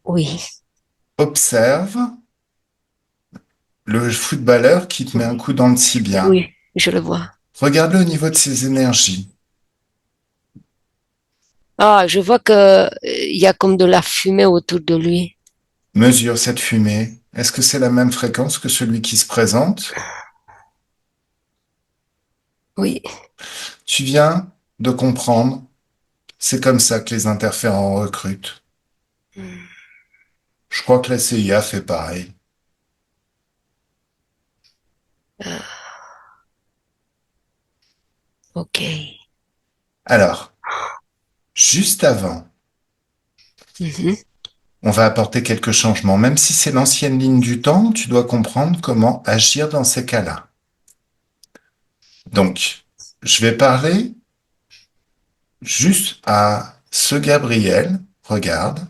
oui, Observe le footballeur qui te met un coup dans le tibia. oui, je le vois. Regarde-le au niveau de ses énergies. Ah, je vois que il y a comme de la fumée autour de lui. Mesure cette fumée. Est-ce que c'est la même fréquence que celui qui se présente? Oui, Tu viens de comprendre. C'est comme ça que les interférents recrutent. Je crois que la CIA fait pareil. ok. Alors, juste avant, Mhm. on va apporter quelques changements. Même si c'est l'ancienne ligne du temps, tu dois comprendre comment agir dans ces cas-là. Donc, je vais parler juste à ce Gabriel, regarde,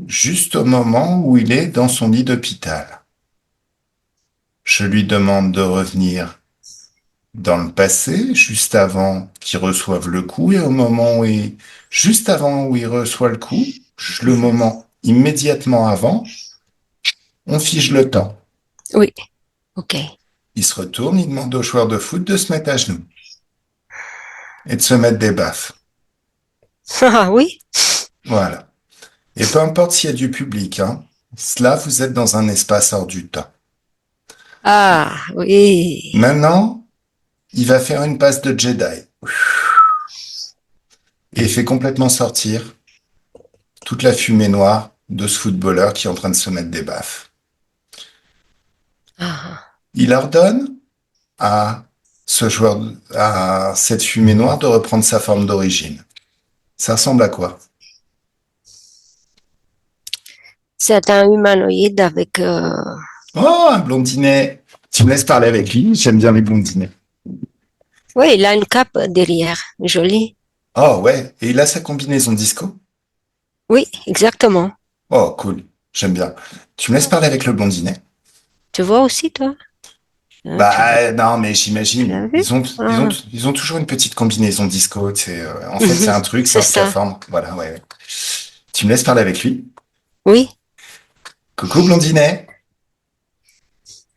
juste au moment où il est dans son lit d'hôpital. Je lui demande de revenir dans le passé, juste avant qu'il reçoive le coup, et au moment où juste avant où il reçoit le coup, le moment immédiatement avant, on fige le temps. Oui, ok. il se retourne, il demande aux joueurs de foot de se mettre à genoux et de se mettre des baffes. Ah oui? Voilà. Et peu importe s'il y a du public, hein, là, vous êtes dans un espace hors du temps. Ah oui. Maintenant, il va faire une passe de Jedi et il fait complètement sortir toute la fumée noire de ce footballeur qui est en train de se mettre des baffes. Ah. Il ordonne à à cette fumée noire de reprendre sa forme d'origine. Ça ressemble à quoi? C'est un humanoïde avec... Oh, un blondinet. Tu me laisses parler avec lui? J'aime bien les blondinets. Oui, il a une cape derrière, jolie. Oh ouais, et il a sa combinaison disco? Oui, exactement. Oh cool, j'aime bien. Tu me laisses parler avec le blondinet? Tu vois aussi, toi? Hein, Bah non, mais tu l'as j'imagine. vu? Ah. Ils ont toujours une petite combinaison disco. En fait, c'est un truc, c'est C'est un ça. scaphandre. Voilà, ouais. Tu me laisses parler avec lui? Oui. Coucou blondinet.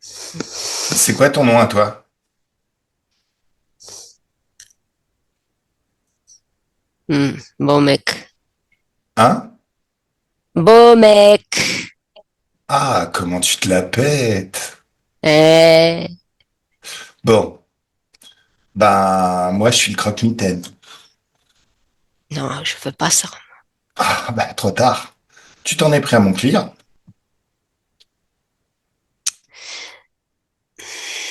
C'est quoi ton nom à toi? Bon mec. Hein? Beau mec. Ah, comment tu te la pètes? Eh, Bon, bah moi je suis le croque-mitaine. non, je veux pas ça. Ah bah trop tard. Tu t'en es pris à mon client.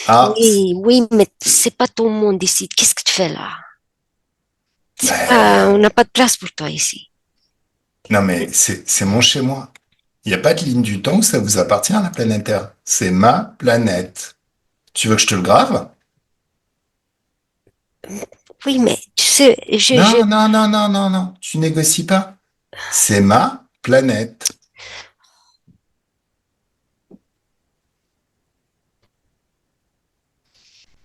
Ah, Oui, oui, mais c'est pas ton monde ici. Qu'est-ce que tu fais là? On bah, n'a pas de place pour toi ici. non mais c'est mon chez moi. Il n'y a pas de ligne du temps où ça vous appartient à la planète Terre. C'est ma planète. Tu veux que je te le grave? Oui, mais tu sais, Non, non, non, non, non, non. Tu négocies pas. C'est ma planète.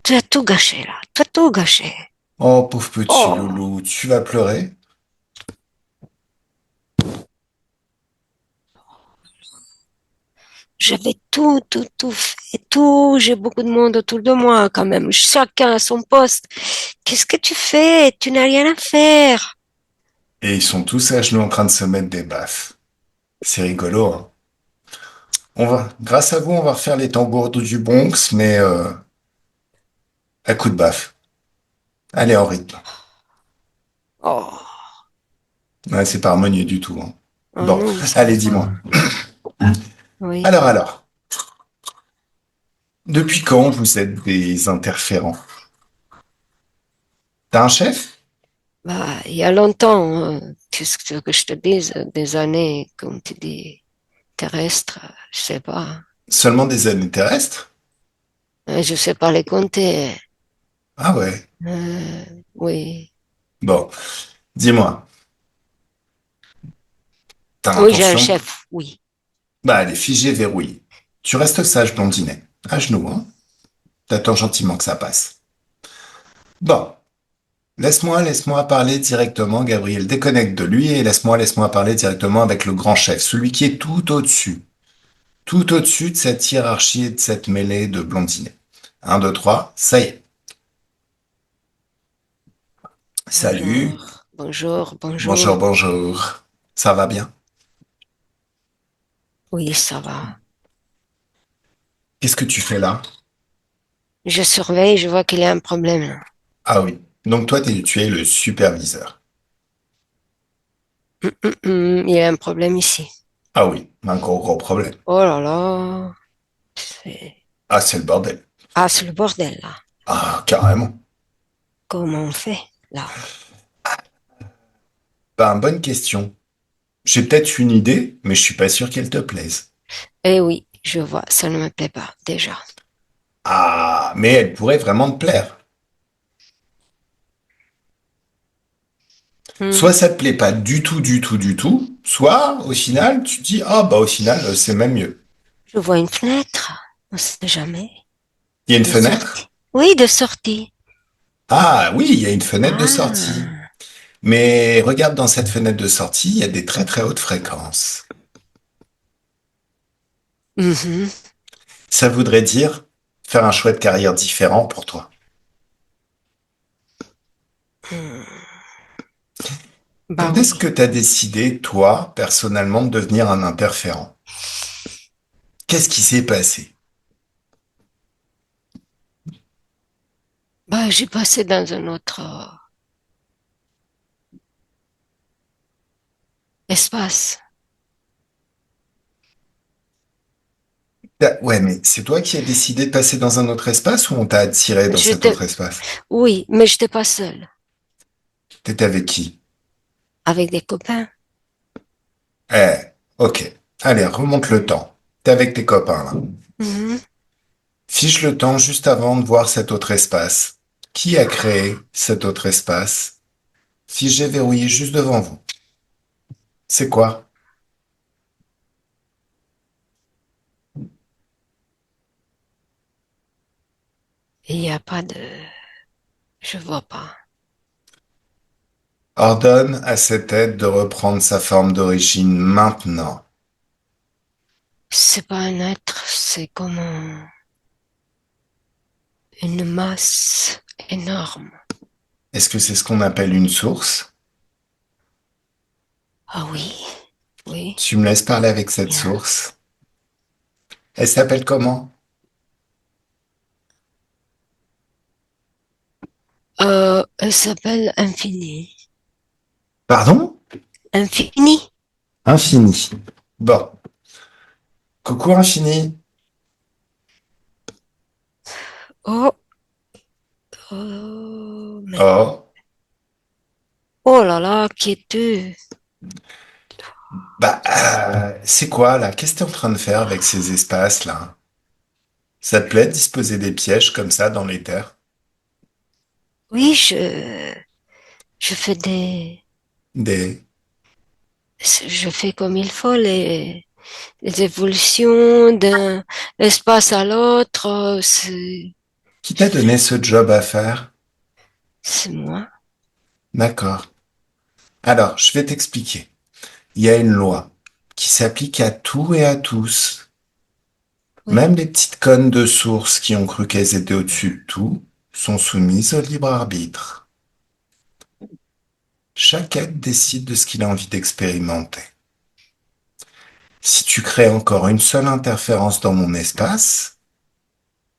tu as tout gâché là. Tu as tout gâché. Oh, pauvre petit Oh, loulou, tu vas pleurer? j'avais tout fait, tout. J'ai beaucoup de monde autour de moi quand même. Chacun à son poste. Qu'est-ce que tu fais? Tu n'as rien à faire. Et ils sont tous à genoux en train de se mettre des baffes. C'est rigolo, hein. Grâce à vous, on va refaire les tambours du Bronx, mais à coup de baffe. Allez, en rythme. Oh, Ouais, c'est pas harmonieux du tout, hein. oh Bon, non, c'est allez, pas. dis-moi. Oui. Alors, depuis quand vous êtes des interférents? T'as un chef? Bah, il y a longtemps, qu'est-ce que tu veux que je te dise? Des années, comme tu dis, terrestres, je sais pas. Seulement des années terrestres? Je sais pas les compter. Ah ouais. Euh, oui. Bon, dis-moi, t'as Oui, j'ai un l'intention? chef, oui. Bah, elle est figée, verrouillée. Tu restes sage, blondinet. À genoux, hein. T'attends gentiment que ça passe. Bon, laisse-moi parler directement, Gabriel. Déconnecte de lui et laisse-moi parler directement avec le grand chef, celui qui est tout au-dessus de cette hiérarchie et de cette mêlée de blondinets. Un, deux, trois, ça y est. Salut, Bonjour, bonjour, bonjour, bonjour. bonjour. Ça va bien? Oui, ça va. Qu'est-ce que tu fais là? Je surveille, je vois qu'il y a un problème là. Ah oui. Donc toi, tu es le superviseur. Il y a un problème ici. Ah oui, un gros problème. Oh là là. c'est- Ah, c'est le bordel. Ah, c'est le bordel là. Ah, carrément. Comment on fait là? Ben, bonne question. J'ai peut-être une idée, mais je suis pas sûr qu'elle te plaise. Eh oui, je vois, ça ne me plaît pas déjà. Ah, mais elle pourrait vraiment te plaire. Hmm. Soit ça te plaît pas du tout, du tout, du tout, soit au final, tu te dis, ah bah au final, c'est même mieux. Je vois une fenêtre, on ne sait jamais. Il y a une De fenêtre? sortie. Oui, de sortie. Ah oui, il y a une fenêtre de sortie. Ah. Mais regarde dans cette fenêtre de sortie, il y a des très très hautes fréquences. Mhm. Ça voudrait dire faire un choix de carrière différent pour toi. Bah Quand est-ce oui. que tu as décidé, toi, personnellement, de devenir un interférent? Qu'est-ce qui s'est passé? Bah, j'ai passé dans un autre espace. Ouais, mais c'est toi qui as décidé de passer dans un autre espace ou on t'a attiré dans cet J'étais, autre espace? oui, mais j'étais pas seule, T'étais avec qui? avec des copains. Ok. Allez, remonte le temps. T'es avec tes copains, là. Mhm. Fiche le temps juste avant de voir cet autre espace. Qui a créé cet autre espace? Figé verrouillé juste devant vous. C'est quoi? Il n'y a pas de, je vois pas. Ordonne à cette aide de reprendre sa forme d'origine maintenant. C'est pas un être, c'est comme une masse énorme. Est-ce que c'est ce qu'on appelle une source? Ah oui, oui, Tu me laisses parler avec cette bien. source. Elle s'appelle comment? Elle s'appelle Infini. Pardon? Infini? Infini. Bon. Coucou Infini. Oh, oh, mais, Oh. oh là là, qui es-tu? C'est quoi là? Qu'est-ce que t'es en train de faire avec ces espaces là? Ça te plaît de disposer des pièges comme ça dans les terres? Oui, je fais Des... je fais comme il faut les évolutions d'un espace à l'autre, Qui t'a donné ce job à faire? c'est moi. D'accord. Alors, je vais t'expliquer. Il y a une loi qui s'applique à tout et à tous. Oui. Même les petites connes de source qui ont cru qu'elles étaient au-dessus de tout sont soumises au libre arbitre. Chaque être décide de ce qu'il a envie d'expérimenter. Si tu crées encore une seule interférence dans mon espace,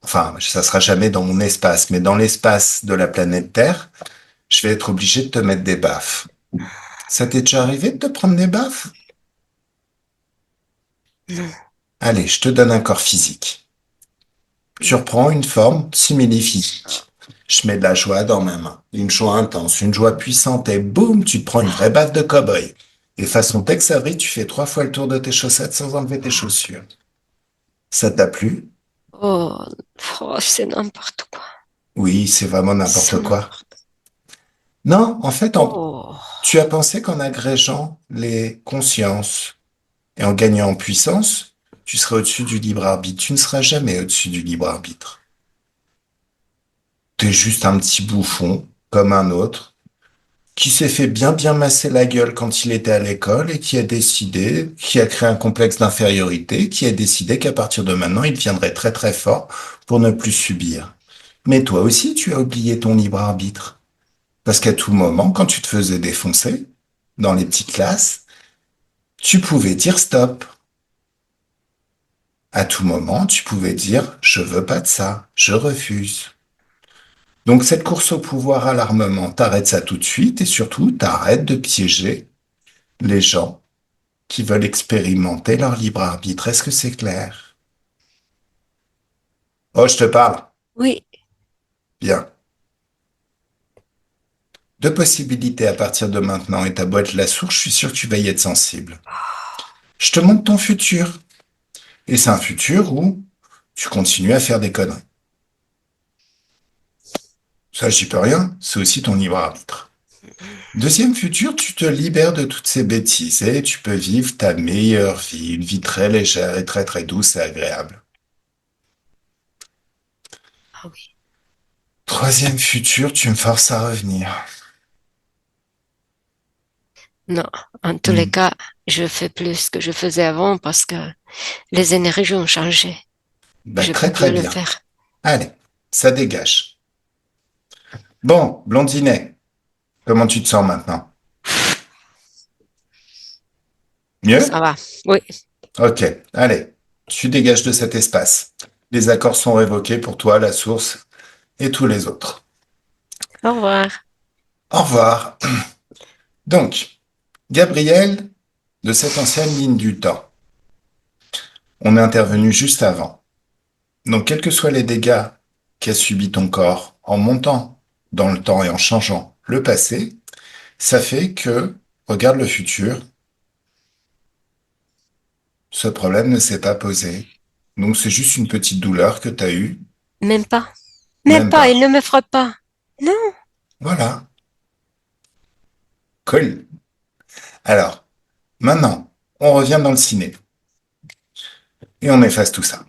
enfin, ça sera jamais dans mon espace, mais dans l'espace de la planète Terre, je vais être obligé de te mettre des baffes. Ça t'est déjà arrivé de te prendre des baffes? Non. Allez, je te donne un corps physique. Tu reprends une forme simili-physique. Je mets de la joie dans ma main, une joie intense, une joie puissante, et boum, tu te prends une vraie baffe de cow-boy. Et façon Tex Avery, tu fais 3 fois le tour de tes chaussettes sans enlever tes chaussures. Ça t'a plu? Oh, oh, c'est n'importe quoi. Oui, c'est vraiment C'est n'importe quoi. n'importe Non, en fait, Oh, tu as pensé qu'en agrégeant les consciences et en gagnant en puissance, tu serais au-dessus du libre arbitre. Tu ne seras jamais au-dessus du libre arbitre. T'es juste un petit bouffon, comme un autre, qui s'est fait bien masser la gueule quand il était à l'école et qui a décidé, qui a créé un complexe d'infériorité, qui a décidé qu'à partir de maintenant, il deviendrait très fort pour ne plus subir. Mais toi aussi, tu as oublié ton libre arbitre. Parce qu'à tout moment, quand tu te faisais défoncer, dans les petites classes, tu pouvais dire stop. À tout moment, tu pouvais dire je veux pas de ça, je refuse. Donc cette course au pouvoir à l'armement, t'arrêtes ça tout de suite et surtout, t'arrêtes de piéger les gens qui veulent expérimenter leur libre arbitre. Est-ce que c'est clair? Oh, je te parle. oui. Bien. Deux possibilités à partir de maintenant et ta boîte la source, je suis sûr que tu vas y être sensible. Je te montre ton futur. Et c'est un futur où tu continues à faire des conneries. Ça, j'y peux rien. C'est aussi ton libre arbitre. Deuxième futur, tu te libères de toutes ces bêtises et tu peux vivre ta meilleure vie, une vie très légère et très douce et agréable. Ah oui. Troisième futur, tu me forces à revenir. Non. En tous les Hmm. cas, je fais plus que je faisais avant parce que les énergies ont changé. Bah, Je peux très plus le bien. faire. Allez, ça dégage. Bon, blondinet, comment tu te sens maintenant? Ça Mieux? va. Oui. Ok, allez, tu dégages de cet espace. Les accords sont révoqués pour toi, la source et tous les autres. Au revoir. Au revoir. Donc, Gabriel, de cette ancienne ligne du temps, on est intervenu juste avant. Donc, quels que soient les dégâts qu'a subi ton corps en montant dans le temps et en changeant le passé, ça fait que, regarde le futur, ce problème ne s'est pas posé. Donc, c'est juste une petite douleur que tu as eue, Même pas. Même même pas. Il pas. ne me frappe pas. Non. Voilà, cool. Alors, maintenant, on revient dans le ciné et on efface tout ça.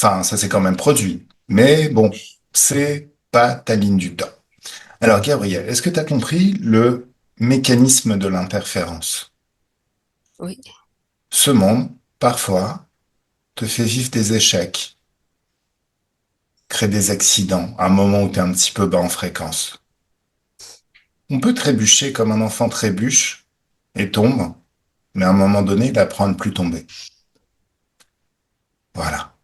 Enfin, ça s'est quand même produit. Mais bon, c'est pas ta ligne du temps. Alors, Gabriel, est-ce que tu as compris le mécanisme de l'interférence? Oui. Ce monde, parfois, te fait vivre des échecs, crée des accidents, à un moment où tu es un petit peu bas en fréquence. On peut trébucher comme un enfant trébuche et tombe, mais à un moment donné, il apprend à ne plus tomber. Voilà.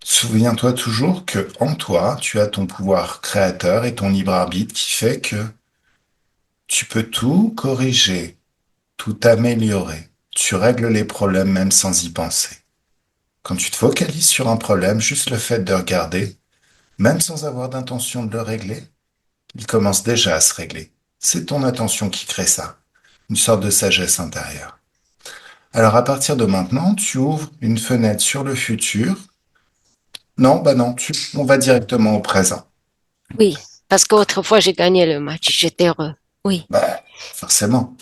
Souviens-toi toujours que en toi, tu as ton pouvoir créateur et ton libre arbitre qui fait que tu peux tout corriger, tout améliorer. Tu règles les problèmes même sans y penser. Quand tu te focalises sur un problème, juste le fait de regarder, même sans avoir d'intention de le régler, il commence déjà à se régler. C'est ton attention qui crée ça, une sorte de sagesse intérieure. Alors à partir de maintenant, tu ouvres une fenêtre sur le futur. Non, bah non, on va directement au présent. Oui. Parce qu'autrefois, j'ai gagné le match. J'étais heureux. Oui. Bah, forcément,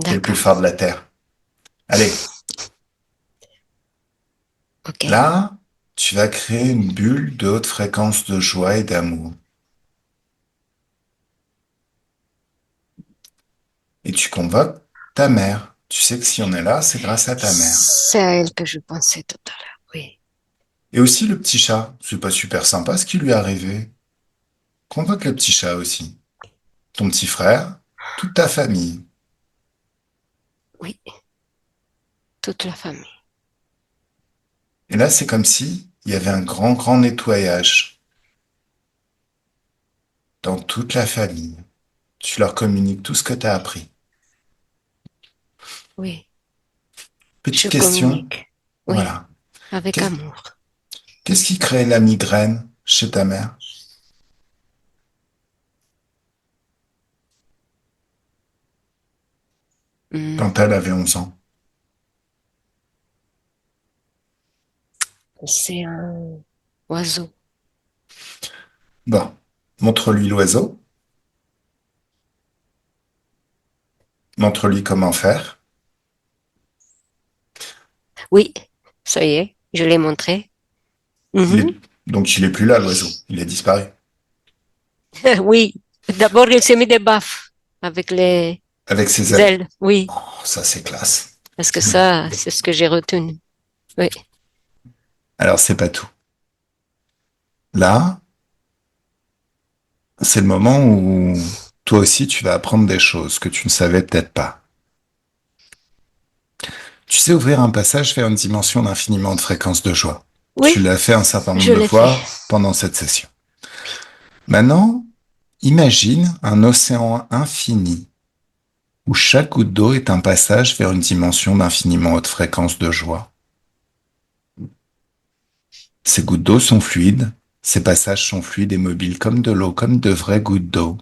t'es le plus D'accord. fort de la Terre. Allez, OK. là, tu vas créer une bulle de haute fréquence de joie et d'amour. Et tu convoques ta mère. Tu sais que si on est là, c'est grâce à ta mère. C'est à elle que je pensais tout à l'heure. Oui. Et aussi le petit chat. C'est pas super sympa ce qui lui est arrivé. Convoque le petit chat aussi. Ton petit frère, toute ta famille. Oui. Toute la famille. Et là, c'est comme si il y avait un grand, grand nettoyage dans toute la famille. Tu leur communiques tout ce que tu as appris. Oui. Petite Je question. communique. Oui. Voilà. Avec Qu'est- amour. Qu'est-ce qui crée la migraine chez ta mère Hmm. quand elle avait 11 ans? C'est un oiseau. Bon, montre-lui l'oiseau. Montre-lui comment faire. Oui. Ça y est. Je l'ai montré. Il Mhm. est... Donc il est plus là, l'oiseau. Il est disparu. Oui. D'abord, il s'est mis des baffes avec les Avec ses ailes. ailes. Oui. Oh, ça, c'est classe. Parce que ça, c'est ce que j'ai retenu. Oui. Alors, c'est pas tout. Là, c'est le moment où toi aussi, tu vas apprendre des choses que tu ne savais peut-être pas. Tu sais ouvrir un passage vers une dimension d'infiniment de fréquences de joie. Tu Oui. l'as fait un certain Je nombre de l'ai fait. fois pendant cette session. Maintenant, imagine un océan infini où chaque goutte d'eau est un passage vers une dimension d'infiniment haute fréquence de joie. Ces gouttes d'eau sont fluides, ces passages sont fluides et mobiles comme de l'eau, comme de vraies gouttes d'eau.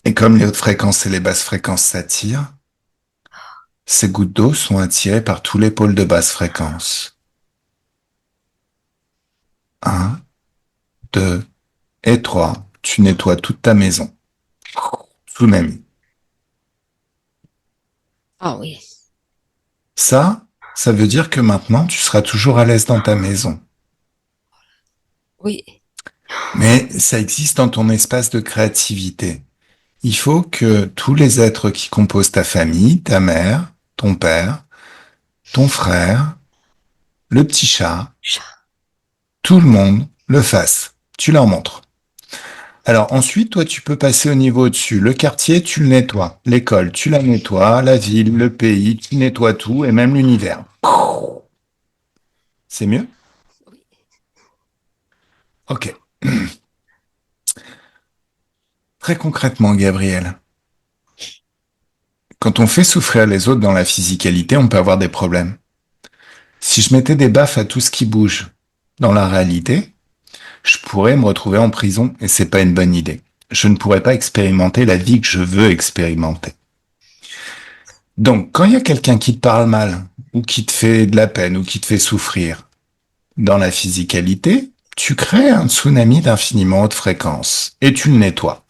Et comme les hautes fréquences et les basses fréquences s'attirent, ces gouttes d'eau sont attirées par tous les pôles de basse fréquence. 1, 2 et 3. Tu nettoies toute ta maison. Tsunami. Ah oui. Ça veut dire que maintenant, tu seras toujours à l'aise dans ta maison. Oui. Mais ça existe dans ton espace de créativité. Il faut que tous les êtres qui composent ta famille, ta mère, ton père, ton frère, le petit chat, Chat. tout le monde le fasse. Tu leur montres. Alors ensuite, toi, tu peux passer au niveau au-dessus. Le quartier, tu le nettoies. L'école, tu la nettoies. La ville, le pays, tu nettoies tout et même l'univers. C'est mieux? Oui. Ok. Très concrètement, Gabriel, quand on fait souffrir les autres dans la physicalité, on peut avoir des problèmes. Si je mettais des baffes à tout ce qui bouge dans la réalité, je pourrais me retrouver en prison et c'est pas une bonne idée. Je ne pourrais pas expérimenter la vie que je veux expérimenter. Donc, quand il y a quelqu'un qui te parle mal, ou qui te fait de la peine, ou qui te fait souffrir, dans la physicalité, tu crées un tsunami d'infiniment haute fréquence, et tu le nettoies.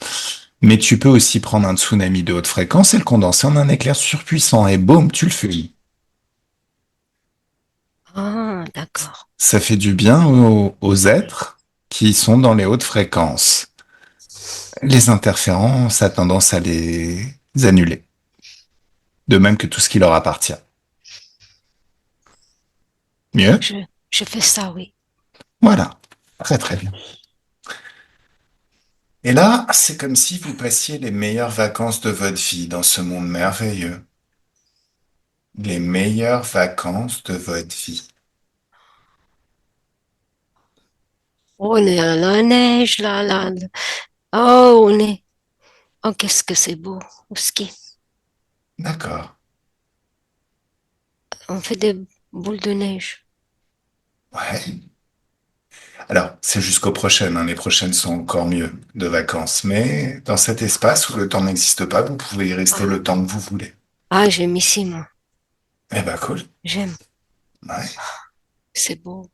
Mais tu peux aussi prendre un tsunami de haute fréquence et le condenser en un éclair surpuissant, et boum, tu le fais. Ah, d'accord. Ça fait du bien aux êtres qui sont dans les hautes fréquences. Les interférents, ça a tendance à les annuler. De même que tout ce qui leur appartient. Mieux? Je, je fais ça, oui. Voilà. Très très bien. Et là, c'est comme si vous passiez les meilleures vacances de votre vie dans ce monde merveilleux. Les meilleures vacances de votre vie. Oh, on est à la neige, là, là. Oh, on est. Oh, qu'est-ce que c'est beau. Au ski. D'accord. On fait des boules de neige. Ouais. Alors, c'est jusqu'aux prochaines, hein. Les prochaines sont encore mieux de vacances. Mais dans cet espace où le temps n'existe pas, vous pouvez y rester Ah, le temps que vous voulez. ah, j'aime ici, moi. Eh ben, cool. J'aime. Ouais. C'est beau.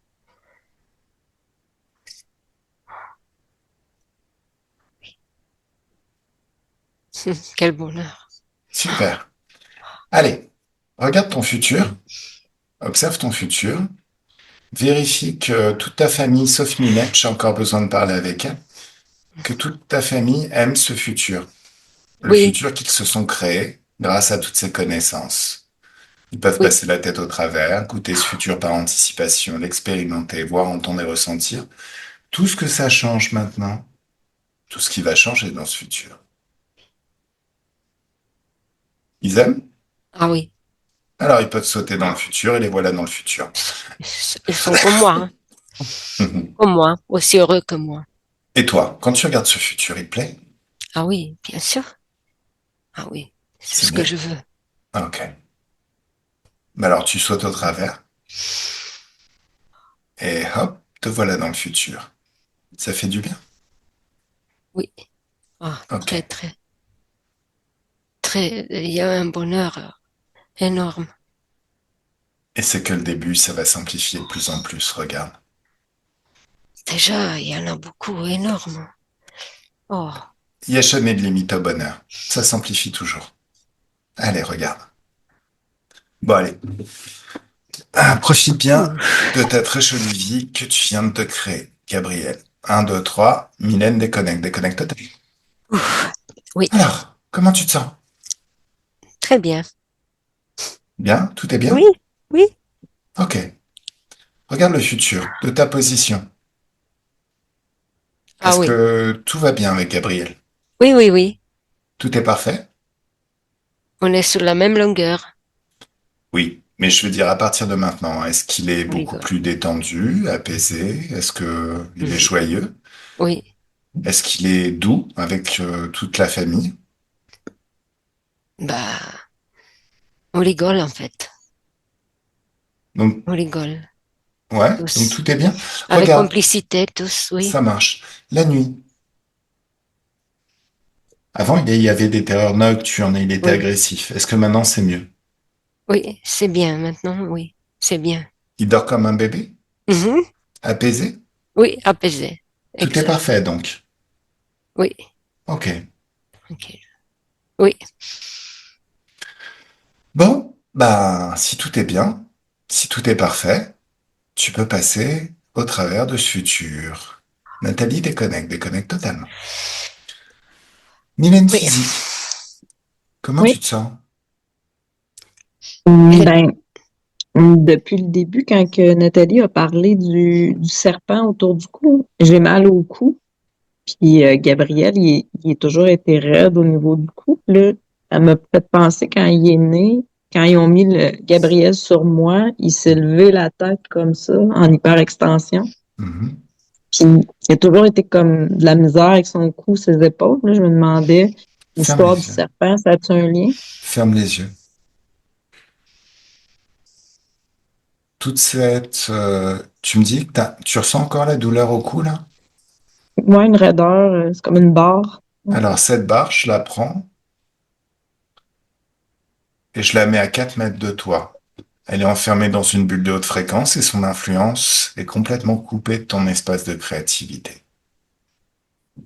Quel bonheur. Super. Allez. Regarde ton futur. Observe ton futur. Vérifie que toute ta famille, sauf Minette, j'ai encore besoin de parler avec elle, que toute ta famille aime ce futur. Le Oui, futur qu'ils se sont créés grâce à toutes ces connaissances. Ils peuvent oui. passer la tête au travers, goûter ce futur par anticipation, l'expérimenter, voir, entendre et ressentir. Tout ce que ça change maintenant, tout ce qui va changer dans ce futur. Ils aiment? Ah oui. Alors ils peuvent sauter dans le futur et les voilà dans le futur. Ils sont comme moi, hein. Comme moi. Aussi heureux que moi. Et toi, quand tu regardes ce futur, il te plaît? Ah oui, bien sûr. Ah oui. C'est C'est ce que bien. je veux. Ah, ok. Mais alors tu sautes au travers et hop, te voilà dans le futur. Ça fait du bien. Oui. Ah, Ok. très, très, très. Il y a un bonheur énorme. Et c'est que le début, ça va s'amplifier de plus en plus, regarde. Déjà, il y en a beaucoup, énorme. Oh, Il n'y a jamais de limite au bonheur. Ça s'amplifie toujours. Allez, regarde. Bon, allez. Ah, profite bien ouh, de ta très jolie vie que tu viens de te créer, Gabriel. Un, 2, 3. Mylène déconnecte. Déconnecte total. oui, Alors, comment tu te sens? très bien. Bien? Tout est Oui, bien? oui. Ok. Regarde le futur, de ta position. Ah Est-ce oui, que tout va bien avec Gabriel? oui, oui, oui. Tout est parfait? On est sur la même longueur. Oui. Mais je veux dire, à partir de maintenant, est-ce qu'il est On beaucoup rigole. plus détendu, apaisé? Est-ce que il est Mhm. joyeux? Oui, Est-ce qu'il est doux avec toute la famille? bah, on rigole en fait. Donc, On rigole ouais, donc tous. tout est bien. Avec Regarde, complicité, tous, oui. ça marche. La nuit. Avant, il y avait des terreurs nocturnes et il était Oui, agressif. Est-ce que maintenant, c'est mieux? oui, c'est bien maintenant, oui, c'est bien. Il dort comme un bébé? Mhm. Apaisé? Oui, apaisé. Tout est Exact. parfait, donc. Oui, Ok. tranquille. Oui, Bon, bah, si tout est bien, si tout est parfait, tu peux passer au travers de ce futur. Nathalie déconnecte, déconnecte totalement. Mylène oui. physique, comment Oui. tu te sens? Elle est- Ben, Depuis le début, quand que Nathalie a parlé du serpent autour du cou, j'ai mal au cou. Puis Gabriel, il est toujours été raide au niveau du cou. Là, elle m'a fait penser quand il est né, quand ils ont mis le Gabriel sur moi, il s'est levé la tête comme ça, en hyperextension. Mhm. Puis il a toujours été comme de la misère avec son cou, ses épaules. Là, je me demandais, Ferme l'histoire du les yeux. serpent, ça a-tu un lien? Ferme les yeux. Toute cette... tu me dis que tu ressens encore la douleur au cou, là? Moi, une raideur, c'est comme une barre. Alors, cette barre, je la prends et je la mets à 4 mètres de toi. Elle est enfermée dans une bulle de haute fréquence et son influence est complètement coupée de ton espace de créativité.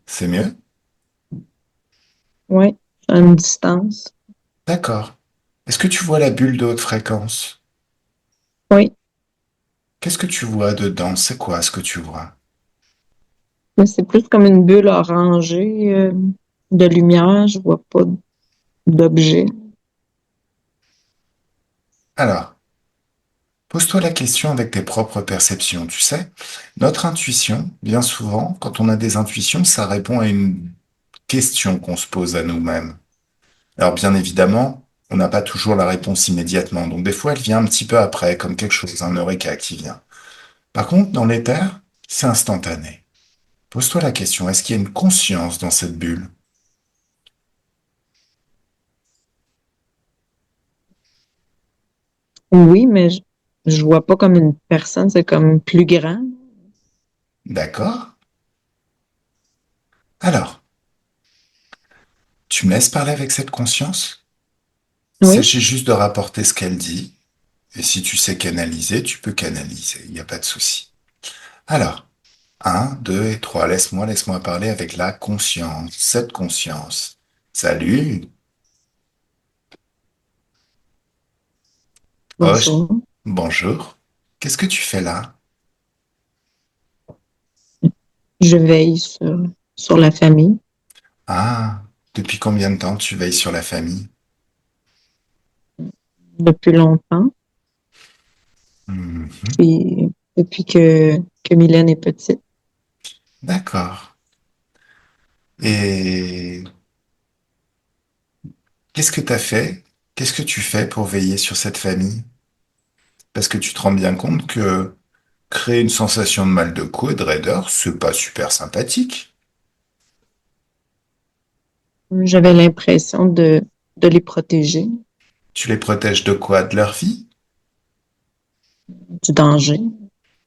C'est mieux? Oui, à une distance. D'accord. Est-ce que tu vois la bulle de haute fréquence? Oui, Qu'est-ce que tu vois dedans? C'est quoi ce que tu vois? mais c'est plus comme une bulle orangée de lumière. Je vois pas d'objet. Alors, pose-toi la question avec tes propres perceptions. Tu sais, notre intuition, bien souvent, quand on a des intuitions, ça répond à une question qu'on se pose à nous-mêmes. Alors, bien évidemment, on n'a pas toujours la réponse immédiatement. Donc, des fois, elle vient un petit peu après, comme quelque chose, un eureka qui vient. Par contre, dans l'éther, c'est instantané. Pose-toi la question, est-ce qu'il y a une conscience dans cette bulle? Oui, mais je vois pas comme une personne, c'est comme plus grand. D'accord? Alors, tu me laisses parler avec cette conscience? Il Oui, s'agit juste de rapporter ce qu'elle dit. Et si tu sais canaliser, tu peux canaliser. Il n'y a pas de souci. Alors, un, 2 et 3. Laisse-moi parler avec la conscience, cette conscience. Salut. Hoche, bonjour. bonjour. Qu'est-ce que tu fais là? Je veille sur la famille Ah, depuis combien de temps tu veilles sur la famille? depuis longtemps. Mhm. Puis depuis que Mylène est petite. D'accord. Et qu'est-ce que tu as fait? Qu'est-ce que tu fais pour veiller sur cette famille? Parce que tu te rends bien compte que créer une sensation de mal de cou et de raideur, c'est pas super sympathique. J'avais l'impression de les protéger Tu les protèges de quoi? De leur vie? du danger.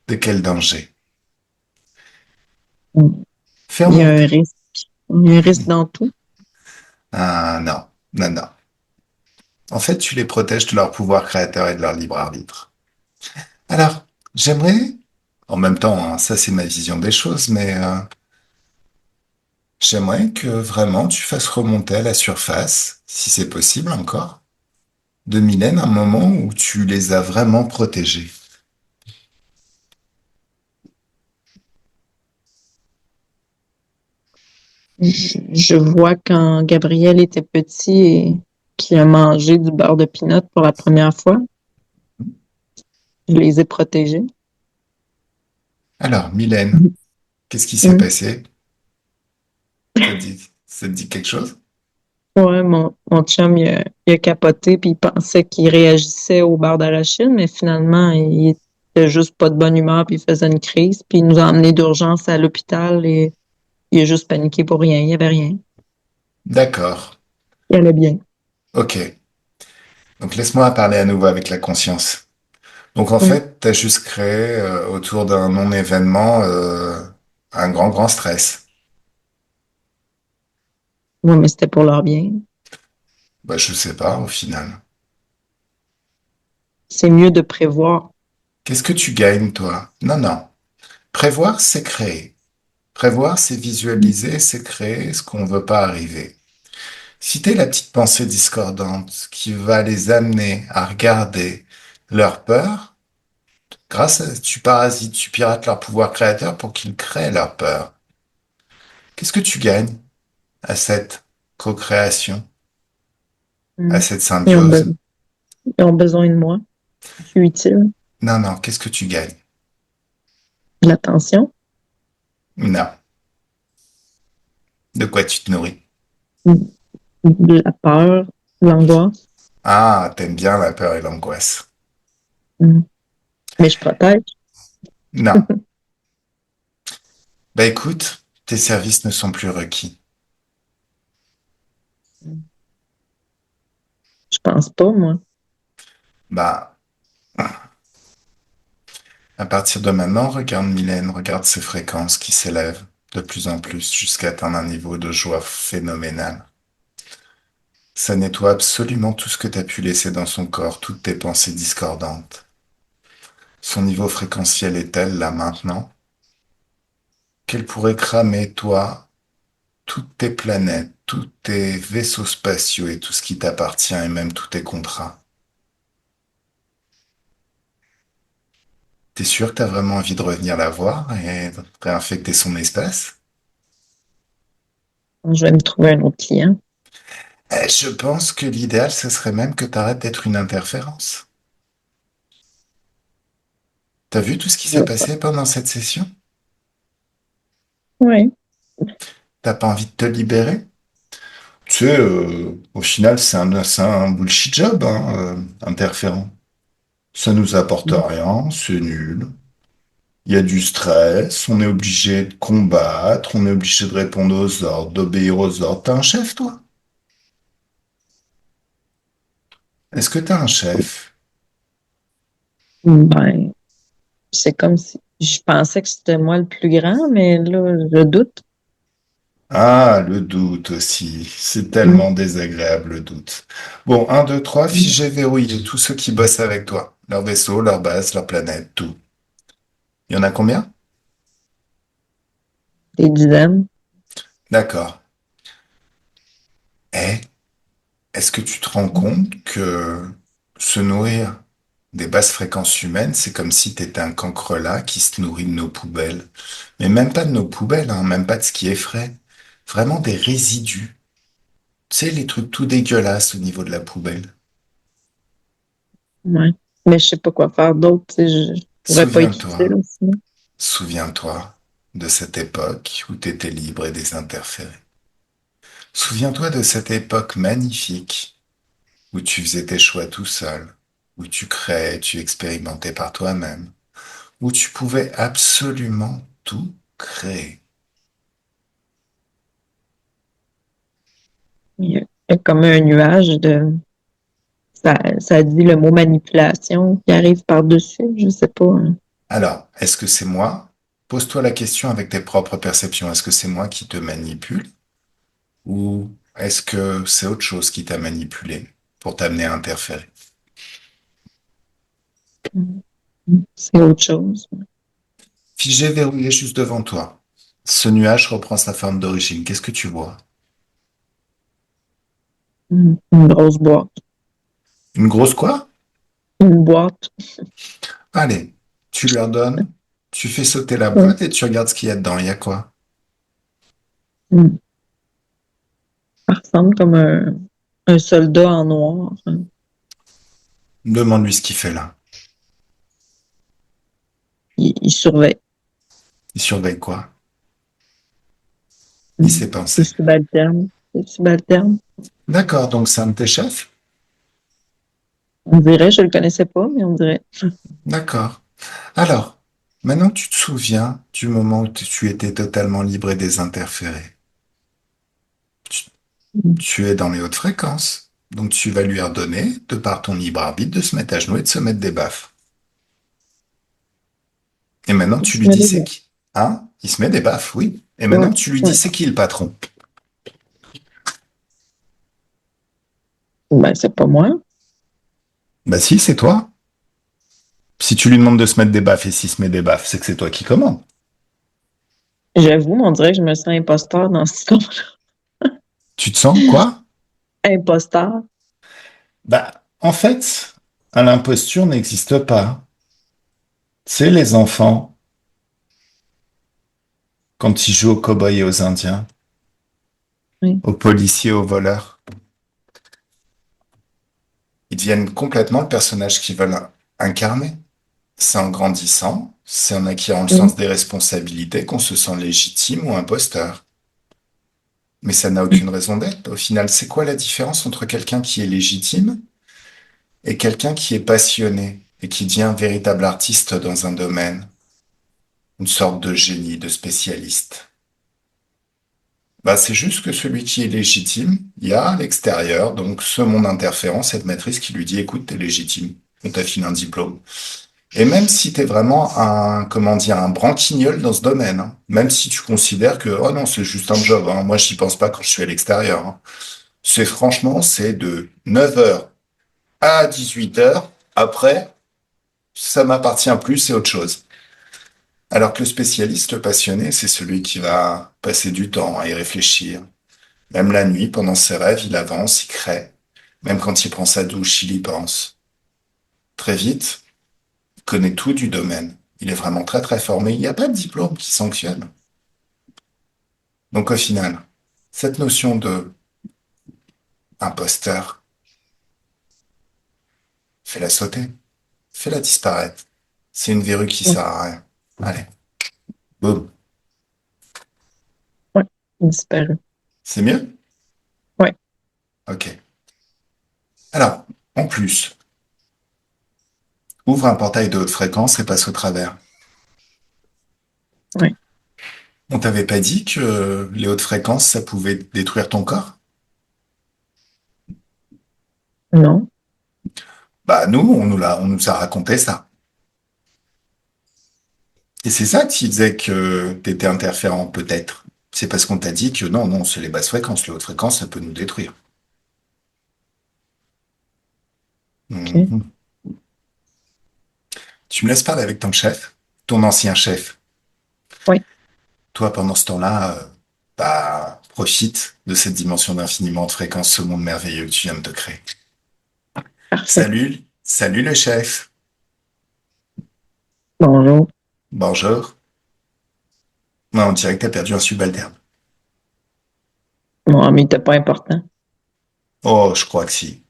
De quel danger? Il y a Ferme. un risque. Il y a un risque dans tout. Ah non, non, non. En fait, tu les protèges de leur pouvoir créateur et de leur libre arbitre. Alors, j'aimerais, en même temps, hein, ça c'est ma vision des choses, mais j'aimerais que vraiment tu fasses remonter à la surface, si c'est possible encore, de Mylène un moment où tu les as vraiment protégés. Je vois quand Gabriel était petit et qu'il a mangé du beurre de pinot pour la première fois, je les ai protégés. Alors, Mylène, Mhm. qu'est-ce qui s'est Mm. passé? Ça te dit quelque chose? Ouais, mon chum, il a capoté puis il pensait qu'il réagissait au beurre d'arachide, mais finalement, il était juste pas de bonne humeur puis il faisait une crise puis il nous a emmenés d'urgence à l'hôpital et il a juste paniqué pour rien, il y avait rien. D'accord. Il allait bien. Ok. Donc, laisse-moi parler à nouveau avec la conscience. Donc, en Mm. fait, tu as juste créé autour d'un non-événement un grand, grand stress. Ouais, mais c'était pour leur bien. Bah, je sais pas, au final. C'est mieux de prévoir. Qu'est-ce que tu gagnes, toi? Non, non. Prévoir, c'est créer. Prévoir, c'est visualiser, c'est créer ce qu'on veut pas arriver. Si t'es la petite pensée discordante qui va les amener à regarder leur peur, tu parasites, tu pirates leur pouvoir créateur pour qu'ils créent leur peur. Qu'est-ce que tu gagnes à cette co-création, à Mm. cette Ils ont, symbiose? ils ont besoin de moi. Je suis utile. Non, non, qu'est-ce que tu gagnes? De l'attention. Non. De quoi tu te nourris? De la peur. De l'angoisse. Ah, t'aimes bien la peur et l'angoisse. Mm. Mais je protège. Non. Bah écoute, tes services ne sont plus requis. Je pense pas, moi. Bah, à partir de maintenant, regarde Mylène, regarde ses fréquences qui s'élèvent de plus en plus jusqu'à atteindre un niveau de joie phénoménal. Ça nettoie absolument tout ce que t'as pu laisser dans son corps, toutes tes pensées discordantes. Son niveau fréquentiel est tel, là, maintenant, qu'elle pourrait cramer, toi, toutes tes planètes, tous tes vaisseaux spatiaux et tout ce qui t'appartient et même tous tes contrats. T'es sûr que t'as vraiment envie de revenir la voir et de réinfecter son espace? Je vais me trouver un autre client. Je pense que l'idéal, ce serait même que t'arrêtes d'être une interférence. T'as vu tout ce qui Je s'est vais faire. passé pendant cette session? Oui. T'as pas envie de te libérer? Tu sais, au final, c'est un bullshit job, hein, interférent. Ça nous apporte rien, c'est nul. Il y a du stress, on est obligé de combattre, on est obligé de répondre aux ordres, d'obéir aux ordres. T'as un chef, toi? Est-ce que t'as un chef? Ben, c'est comme si je pensais que c'était moi le plus grand, mais là, je doute. Ah, le doute aussi. C'est Mm. tellement désagréable, le doute. Bon, un, deux, trois, figé, verrouillé. Tous ceux qui bossent avec toi. Leur vaisseau, leur base, leur planète, tout. Il y en a combien? Des dizaines. D'accord. Eh, est-ce que tu te rends compte que se nourrir des basses fréquences humaines, c'est comme si t'étais un cancrelat qui se nourrit de nos poubelles. Mais même pas de nos poubelles, hein, même pas de ce qui est frais. Vraiment des résidus. Tu sais, les trucs tout dégueulasses au niveau de la poubelle. Ouais. Mais je sais pas quoi faire d'autre. Tu sais, je pourrais pas être utile Souviens-toi, aussi. souviens-toi de cette époque où t'étais libre et désinterféré. Souviens-toi de cette époque magnifique où tu faisais tes choix tout seul, où tu créais, tu expérimentais par toi-même, où tu pouvais absolument tout créer. Il y a comme un nuage de. Ça dit le mot manipulation qui arrive par-dessus. Je sais pas, hein. Alors, est-ce que c'est moi? Pose-toi la question avec tes propres perceptions. Est-ce que c'est moi qui te manipule ou est-ce que c'est autre chose qui t'a manipulé pour t'amener à interférer? C'est autre chose. Figé, verrouillé juste devant toi. Ce nuage reprend sa forme d'origine. Qu'est-ce que tu vois? Une grosse boîte. Une grosse quoi? Une boîte. Allez, tu leur donnes, tu fais sauter la Ouais. boîte et tu regardes ce qu'il y a dedans. Il y a quoi? Mm. Ça ressemble comme un soldat en noir, hein. Demande-lui ce qu'il fait là. Il surveille. Il surveille quoi? Il Mm. sait C'est penser. subalterne. C'est subalterne. D'accord, donc c'est un de tes chefs? On dirait, je le connaissais pas, mais on dirait. D'accord. Alors, maintenant que tu te souviens du moment où tu étais totalement libre et désinterféré, tu, Mm. tu es dans les hautes fréquences. Donc tu vas lui redonner, de par ton libre arbitre, de se mettre à genoux et de se mettre des baffes. Et maintenant Il tu se lui met dis des c'est gants. qui? Hein? Il se met des baffes, oui. Et Ouais, maintenant tu lui dis ouais. c'est qui le patron? Ben, c'est pas moi. Bah si, c'est toi. Si tu lui demandes de se mettre des baffes et s'il se met des baffes, c'est que c'est toi qui commandes. J'avoue, on dirait que je me sens imposteur dans ce temps. Tu te sens quoi? Imposteur. Bah, en fait, l'imposture n'existe pas. C'est les enfants, quand ils jouent aux cow-boys et aux indiens, Oui. aux policiers, aux voleurs, ils deviennent complètement le personnage qu'ils veulent incarner. C'est en grandissant, c'est en acquérant le Mhm. sens des responsabilités qu'on se sent légitime ou imposteur. Mais ça n'a aucune raison d'être. Au final, c'est quoi la différence entre quelqu'un qui est légitime et quelqu'un qui est passionné et qui devient un véritable artiste dans un domaine, une sorte de génie, de spécialiste? Bah, c'est juste que celui qui est légitime, il y a à l'extérieur, donc ce monde interférent, cette matrice qui lui dit, écoute, t'es légitime, on t'a filé un diplôme. Et même si t'es vraiment un, comment dire, un branquignol dans ce domaine, hein, même si tu considères que, oh non, c'est juste un job, hein, moi j'y pense pas quand je suis à l'extérieur, hein. C'est franchement, c'est de 9 heures à 18 heures. Après, ça m'appartient plus, c'est autre chose. Alors que le spécialiste passionné, c'est celui qui va passer du temps à y réfléchir. Même la nuit, pendant ses rêves, il avance, il crée. Même quand il prend sa douche, il y pense. Très vite, il connaît tout du domaine. Il est vraiment très très formé. Il n'y a pas de diplôme qui sanctionne. Donc au final, cette notion de imposteur, fais-la sauter, fais-la disparaître. C'est une verrue qui Ouais, sert à rien. Allez, boum. ouais, disparu. C'est mieux? Ouais, Ok. Alors, en plus, ouvre un portail de haute fréquence et passe au travers. ouais. On t'avait pas dit que les hautes fréquences, ça pouvait détruire ton corps? Non, Bah, nous, on nous a raconté ça. Et c'est ça qui disait que t'étais interférent, peut-être. C'est parce qu'on t'a dit que non, non, c'est les basses fréquences. Les hautes fréquences, ça peut nous détruire. ok. Mhm. Tu me laisses parler avec ton chef, ton ancien chef. Oui, Toi, pendant ce temps-là, bah, profite de cette dimension d'infiniment de fréquences, ce monde merveilleux que tu viens de te créer. parfait. Salut, salut le chef. Bonjour. Bonjour. Non, on dirait que t'as perdu un subalterne. Mon ami n'était pas important. Oh, je crois que si.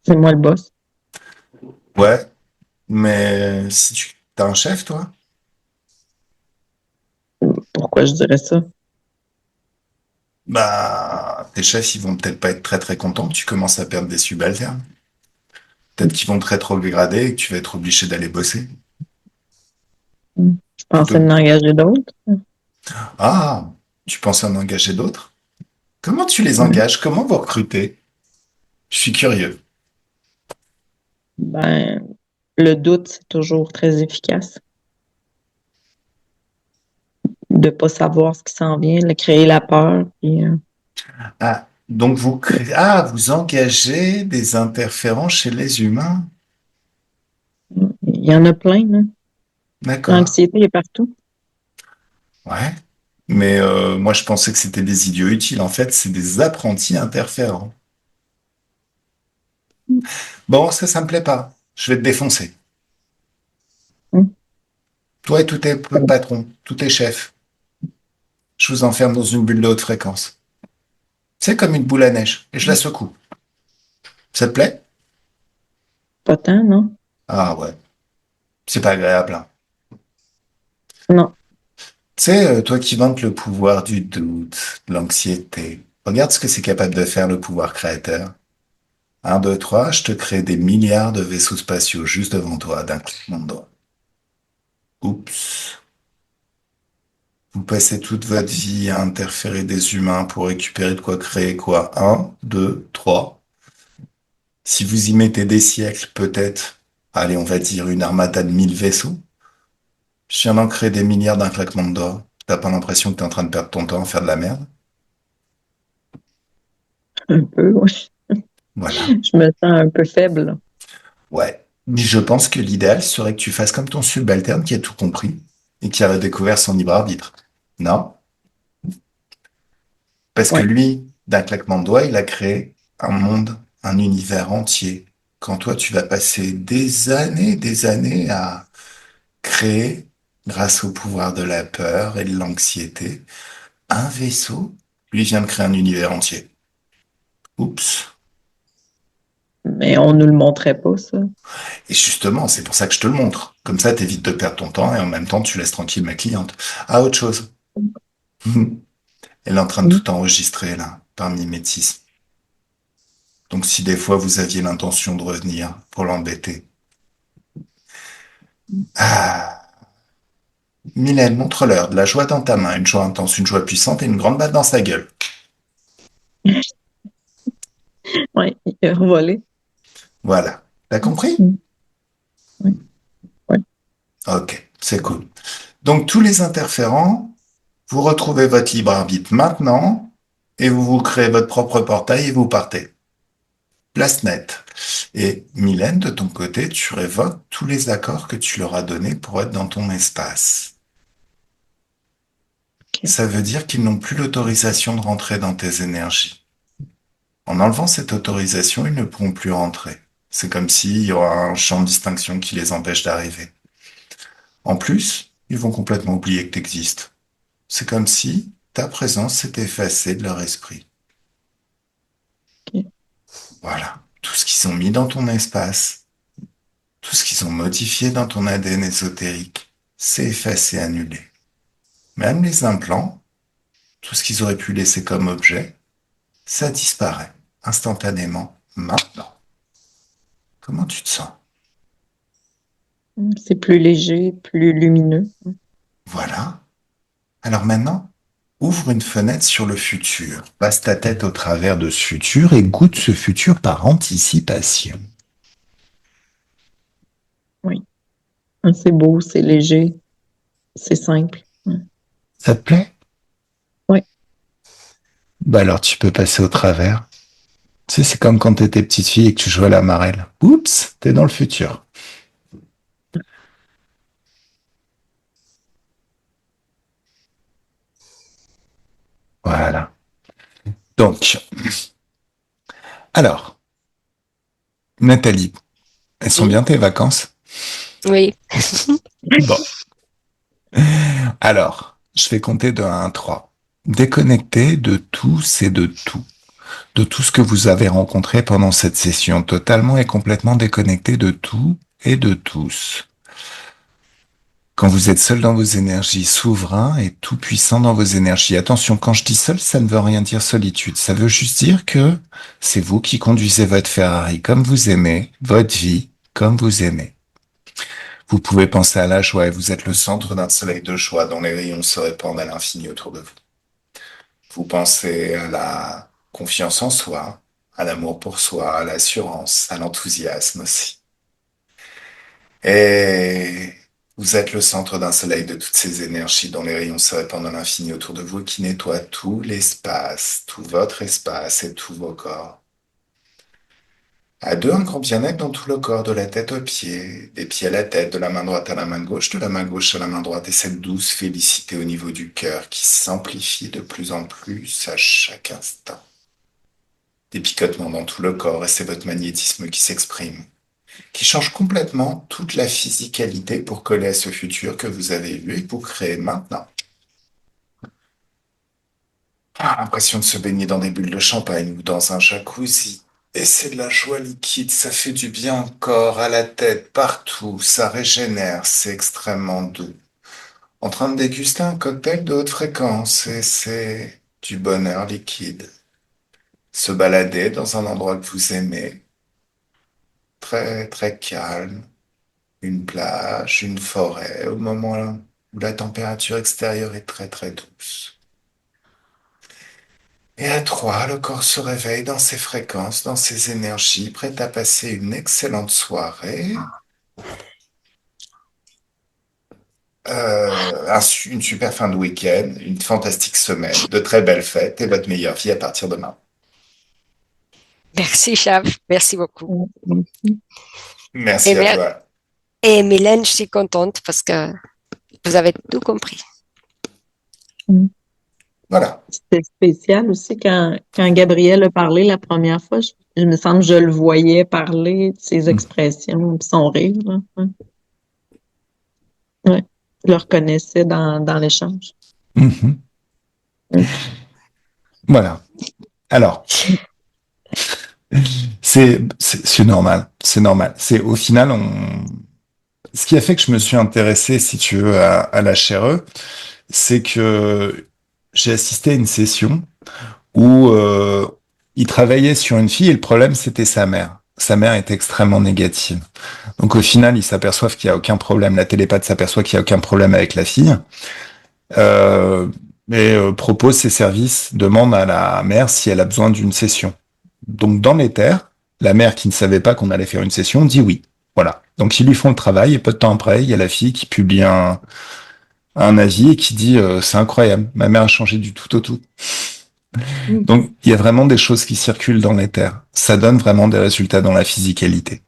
C'est moi le boss. Ouais, mais si tu t'as un chef, toi, Pourquoi je dirais ça? bah, tes chefs, ils vont peut-être pas être très très contents que tu commences à perdre des subalternes. Peut-être qu'ils vont te rétrograder et que tu vas être obligé d'aller bosser. Je pensais Plutôt. en engager d'autres. Ah, tu penses en engager d'autres? Comment tu les Ouais. engages? Comment vous recrutez? Je suis curieux. Ben, le doute, c'est toujours très efficace. De pas savoir ce qui s'en vient, de créer la peur. Puis, Ah, donc vous créez, ah, vous engagez des interférents chez les humains. il y en a plein, là. D'accord. L'anxiété est partout. Ouais. Mais moi, je pensais que c'était des idiots utiles. En fait, c'est des apprentis interférents. Bon, ça me plaît pas. Je vais te défoncer. Hum. Toi et tous tes patrons, tous tes chefs. Je vous enferme dans une bulle de haute fréquence. C'est comme une boule à neige. Et je la secoue. Ça te plaît? Pas tant, non? Ah ouais. C'est pas agréable, hein. Non. Tu sais, toi qui vantes le pouvoir du doute, de l'anxiété, regarde ce que c'est capable de faire le pouvoir créateur. Un, deux, trois, je te crée des milliards de vaisseaux spatiaux juste devant toi d'un cliquement de doigt. Oups. Vous passez toute votre vie à interférer des humains pour récupérer de quoi créer quoi? Un, deux, trois. Si vous y mettez des siècles, peut-être, allez, on va dire une armada de 1000 vaisseaux. Je viens d'en créer des milliards d'un claquement de doigts. T'as pas l'impression que t'es en train de perdre ton temps à faire de la merde? Un peu, oui. Voilà. Je me sens un peu faible, là. Ouais. Mais je pense que l'idéal serait que tu fasses comme ton subalterne qui a tout compris et qui a redécouvert son libre arbitre. Non? Parce que Ouais. lui, d'un claquement de doigts, il a créé un monde, un univers entier. Quand toi, tu vas passer des années à créer, grâce au pouvoir de la peur et de l'anxiété, un vaisseau, lui vient de créer un univers entier. Oups. Mais on nous le montrait pas, ça. Et justement, c'est pour ça que je te le montre. Comme ça, t'évites de perdre ton temps et en même temps, tu laisses tranquille ma cliente. Ah, autre chose. Elle est en train de Mm. tout enregistrer, là, par mimétisme. Donc, si des fois vous aviez l'intention de revenir pour l'embêter. Ah. Mylène, montre-leur de la joie dans ta main, une joie intense, une joie puissante et une grande batte dans sa gueule. Ouais, il a revolé. Voilà. T'as compris? Mm. Ouais, ouais. Ok, c'est cool. Donc, tous les interférents, vous retrouvez votre libre arbitre maintenant et vous vous créez votre propre portail et vous partez. Place nette. Et Mylène, de ton côté, tu révoques tous les accords que tu leur as donnés pour être dans ton espace. OK. Ça veut dire qu'ils n'ont plus l'autorisation de rentrer dans tes énergies. En enlevant cette autorisation, ils ne pourront plus rentrer. C'est comme s'il y aura un champ de distinction qui les empêche d'arriver. En plus, ils vont complètement oublier que tu existes. C'est comme si ta présence s'était effacée de leur esprit. OK. Voilà. Tout ce qu'ils ont mis dans ton espace, tout ce qu'ils ont modifié dans ton ADN ésotérique, c'est effacé, annulé. Même les implants, tout ce qu'ils auraient pu laisser comme objet, ça disparaît instantanément, maintenant. Comment tu te sens? C'est plus léger, plus lumineux. Voilà. Alors maintenant, ouvre une fenêtre sur le futur. Passe ta tête au travers de ce futur et goûte ce futur par anticipation. Oui. C'est beau, c'est léger, c'est simple. Ouais. Ça te plaît? Oui. Bah alors tu peux passer au travers. Tu sais, c'est comme quand t'étais petite fille et que tu jouais à la marelle. Oups, t'es dans le futur. Voilà. Donc, alors, Nathalie, elles sont Oui, bien tes vacances? oui. Bon. Alors, je vais compter de 1 à 3. Déconnecté de tous et de tout. De tout ce que vous avez rencontré pendant cette session. Totalement et complètement déconnecté de tout et de tous. Quand vous êtes seul dans vos énergies, souverain et tout puissant dans vos énergies. Attention, quand je dis seul, ça ne veut rien dire solitude. Ça veut juste dire que c'est vous qui conduisez votre Ferrari comme vous aimez, votre vie comme vous aimez. Vous pouvez penser à la joie et vous êtes le centre d'un soleil de joie dont les rayons se répandent à l'infini autour de vous. Vous pensez à la confiance en soi, à l'amour pour soi, à l'assurance, à l'enthousiasme aussi. Et vous êtes le centre d'un soleil de toutes ces énergies dont les rayons se répandent à l'infini autour de vous et qui nettoient tout l'espace, tout votre espace et tous vos corps. À deux, un grand bien-être dans tout le corps, de la tête aux pieds, des pieds à la tête, de la main droite à la main gauche, de la main gauche à la main droite, et cette douce félicité au niveau du cœur qui s'amplifie de plus en plus à chaque instant. Des picotements dans tout le corps, et c'est votre magnétisme qui s'exprime, qui change complètement toute la physicalité pour coller à ce futur que vous avez vu et que vous créez maintenant. Ah, l'impression de se baigner dans des bulles de champagne ou dans un jacuzzi. Et c'est de la joie liquide, ça fait du bien au corps, à la tête, partout, ça régénère, c'est extrêmement doux. En train de déguster un cocktail de haute fréquence et c'est du bonheur liquide. Se balader dans un endroit que vous aimez, très très calme, une plage, une forêt, au moment où la température extérieure est très très douce. Et à trois, le corps se réveille dans ses fréquences, dans ses énergies, prêt à passer une excellente soirée, une super fin de week-end, une fantastique semaine, de très belles fêtes et votre meilleure vie à partir de demain. Merci, Chab. Merci beaucoup. Merci. Et, Merci à mer- toi. et Mylène, je suis contente parce que vous avez tout compris. Voilà. C'était spécial aussi quand Gabriel a parlé la première fois. Je me semble que je le voyais parler de ses expressions, de son rire. Là. Ouais. Ouais. Je le reconnaissais dans l'échange. Mhm. Mm. Voilà. Alors, c'est C'est normal. C'est normal. C'est au final, ce qui a fait que je me suis intéressé, si tu veux, à la HRE, c'est que j'ai assisté à une session où il travaillait sur une fille et le problème, c'était sa mère. Sa mère était extrêmement négative. Donc au final, ils s'aperçoivent qu'il n'y a aucun problème. La télépathe s'aperçoit qu'il n'y a aucun problème avec la fille. Propose ses services, demande à la mère si elle a besoin d'une session. Donc dans l'éther, la mère qui ne savait pas qu'on allait faire une session dit oui. Voilà. Donc ils lui font le travail et peu de temps après, il y a la fille qui publie un avis et qui dit c'est incroyable, ma mère a changé du tout au tout. Donc il y a vraiment des choses qui circulent dans l'éther. Ça donne vraiment des résultats dans la physicalité.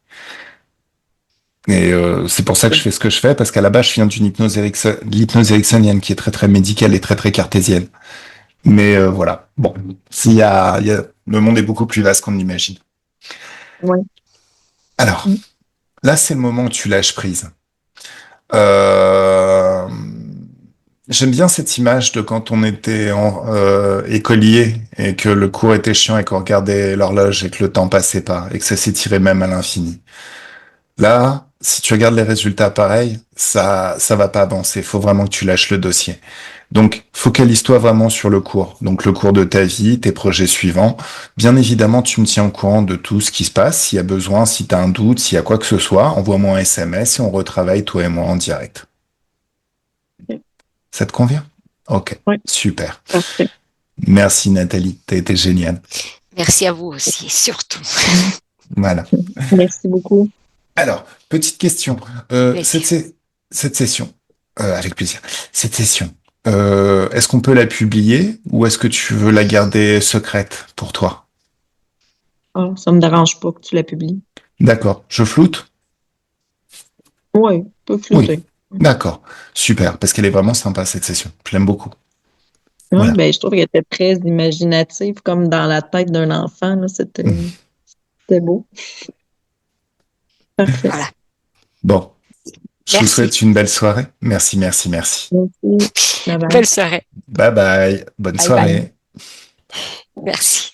Et c'est pour ça que je fais ce que je fais, parce qu'à la base, je viens d'une l'hypnose ericksonienne qui est très très médicale et très très cartésienne. Mais voilà. Bon, le monde est beaucoup plus vaste qu'on l'imagine. Ouais. Alors, là, c'est le moment où tu lâches prise. Euh, J'aime bien cette image de quand on était écolier et que le cours était chiant et qu'on regardait l'horloge et que le temps passait pas et que ça s'étirait même à l'infini. Là, si tu regardes les résultats pareils, ça va pas avancer. Il faut vraiment que tu lâches le dossier. Donc, focalise-toi vraiment sur le cours. Donc, le cours de ta vie, tes projets suivants. Bien évidemment, tu me tiens au courant de tout ce qui se passe. S'il y a besoin, si tu as un doute, s'il y a quoi que ce soit, envoie-moi un SMS et on retravaille, toi et moi, en direct. Ok. Ça te convient? Ok, Ouais. super. Parfait. Merci Nathalie, t'as été géniale. Merci à vous aussi, surtout. Voilà. Merci beaucoup. Alors, petite question. Plaisir. Cette session, avec plaisir. Cette session, est-ce qu'on peut la publier ou est-ce que tu veux la garder secrète pour toi? Ah, ça me dérange pas que tu la publies. D'accord. Je floute? Oui, peut Oui. flouter. D'accord. Super, parce qu'elle est vraiment sympa cette session. Je l'aime beaucoup. Oui, Voilà. ben, je trouve qu'elle était très imaginative, comme dans la tête d'un enfant, là. C'était beau. Parfait. Voilà. Bon, je vous Merci. souhaite une belle soirée. Merci, merci, merci. Merci. Bye bye. Belle soirée. Bye bye. Bonne Bye soirée. bye. Merci.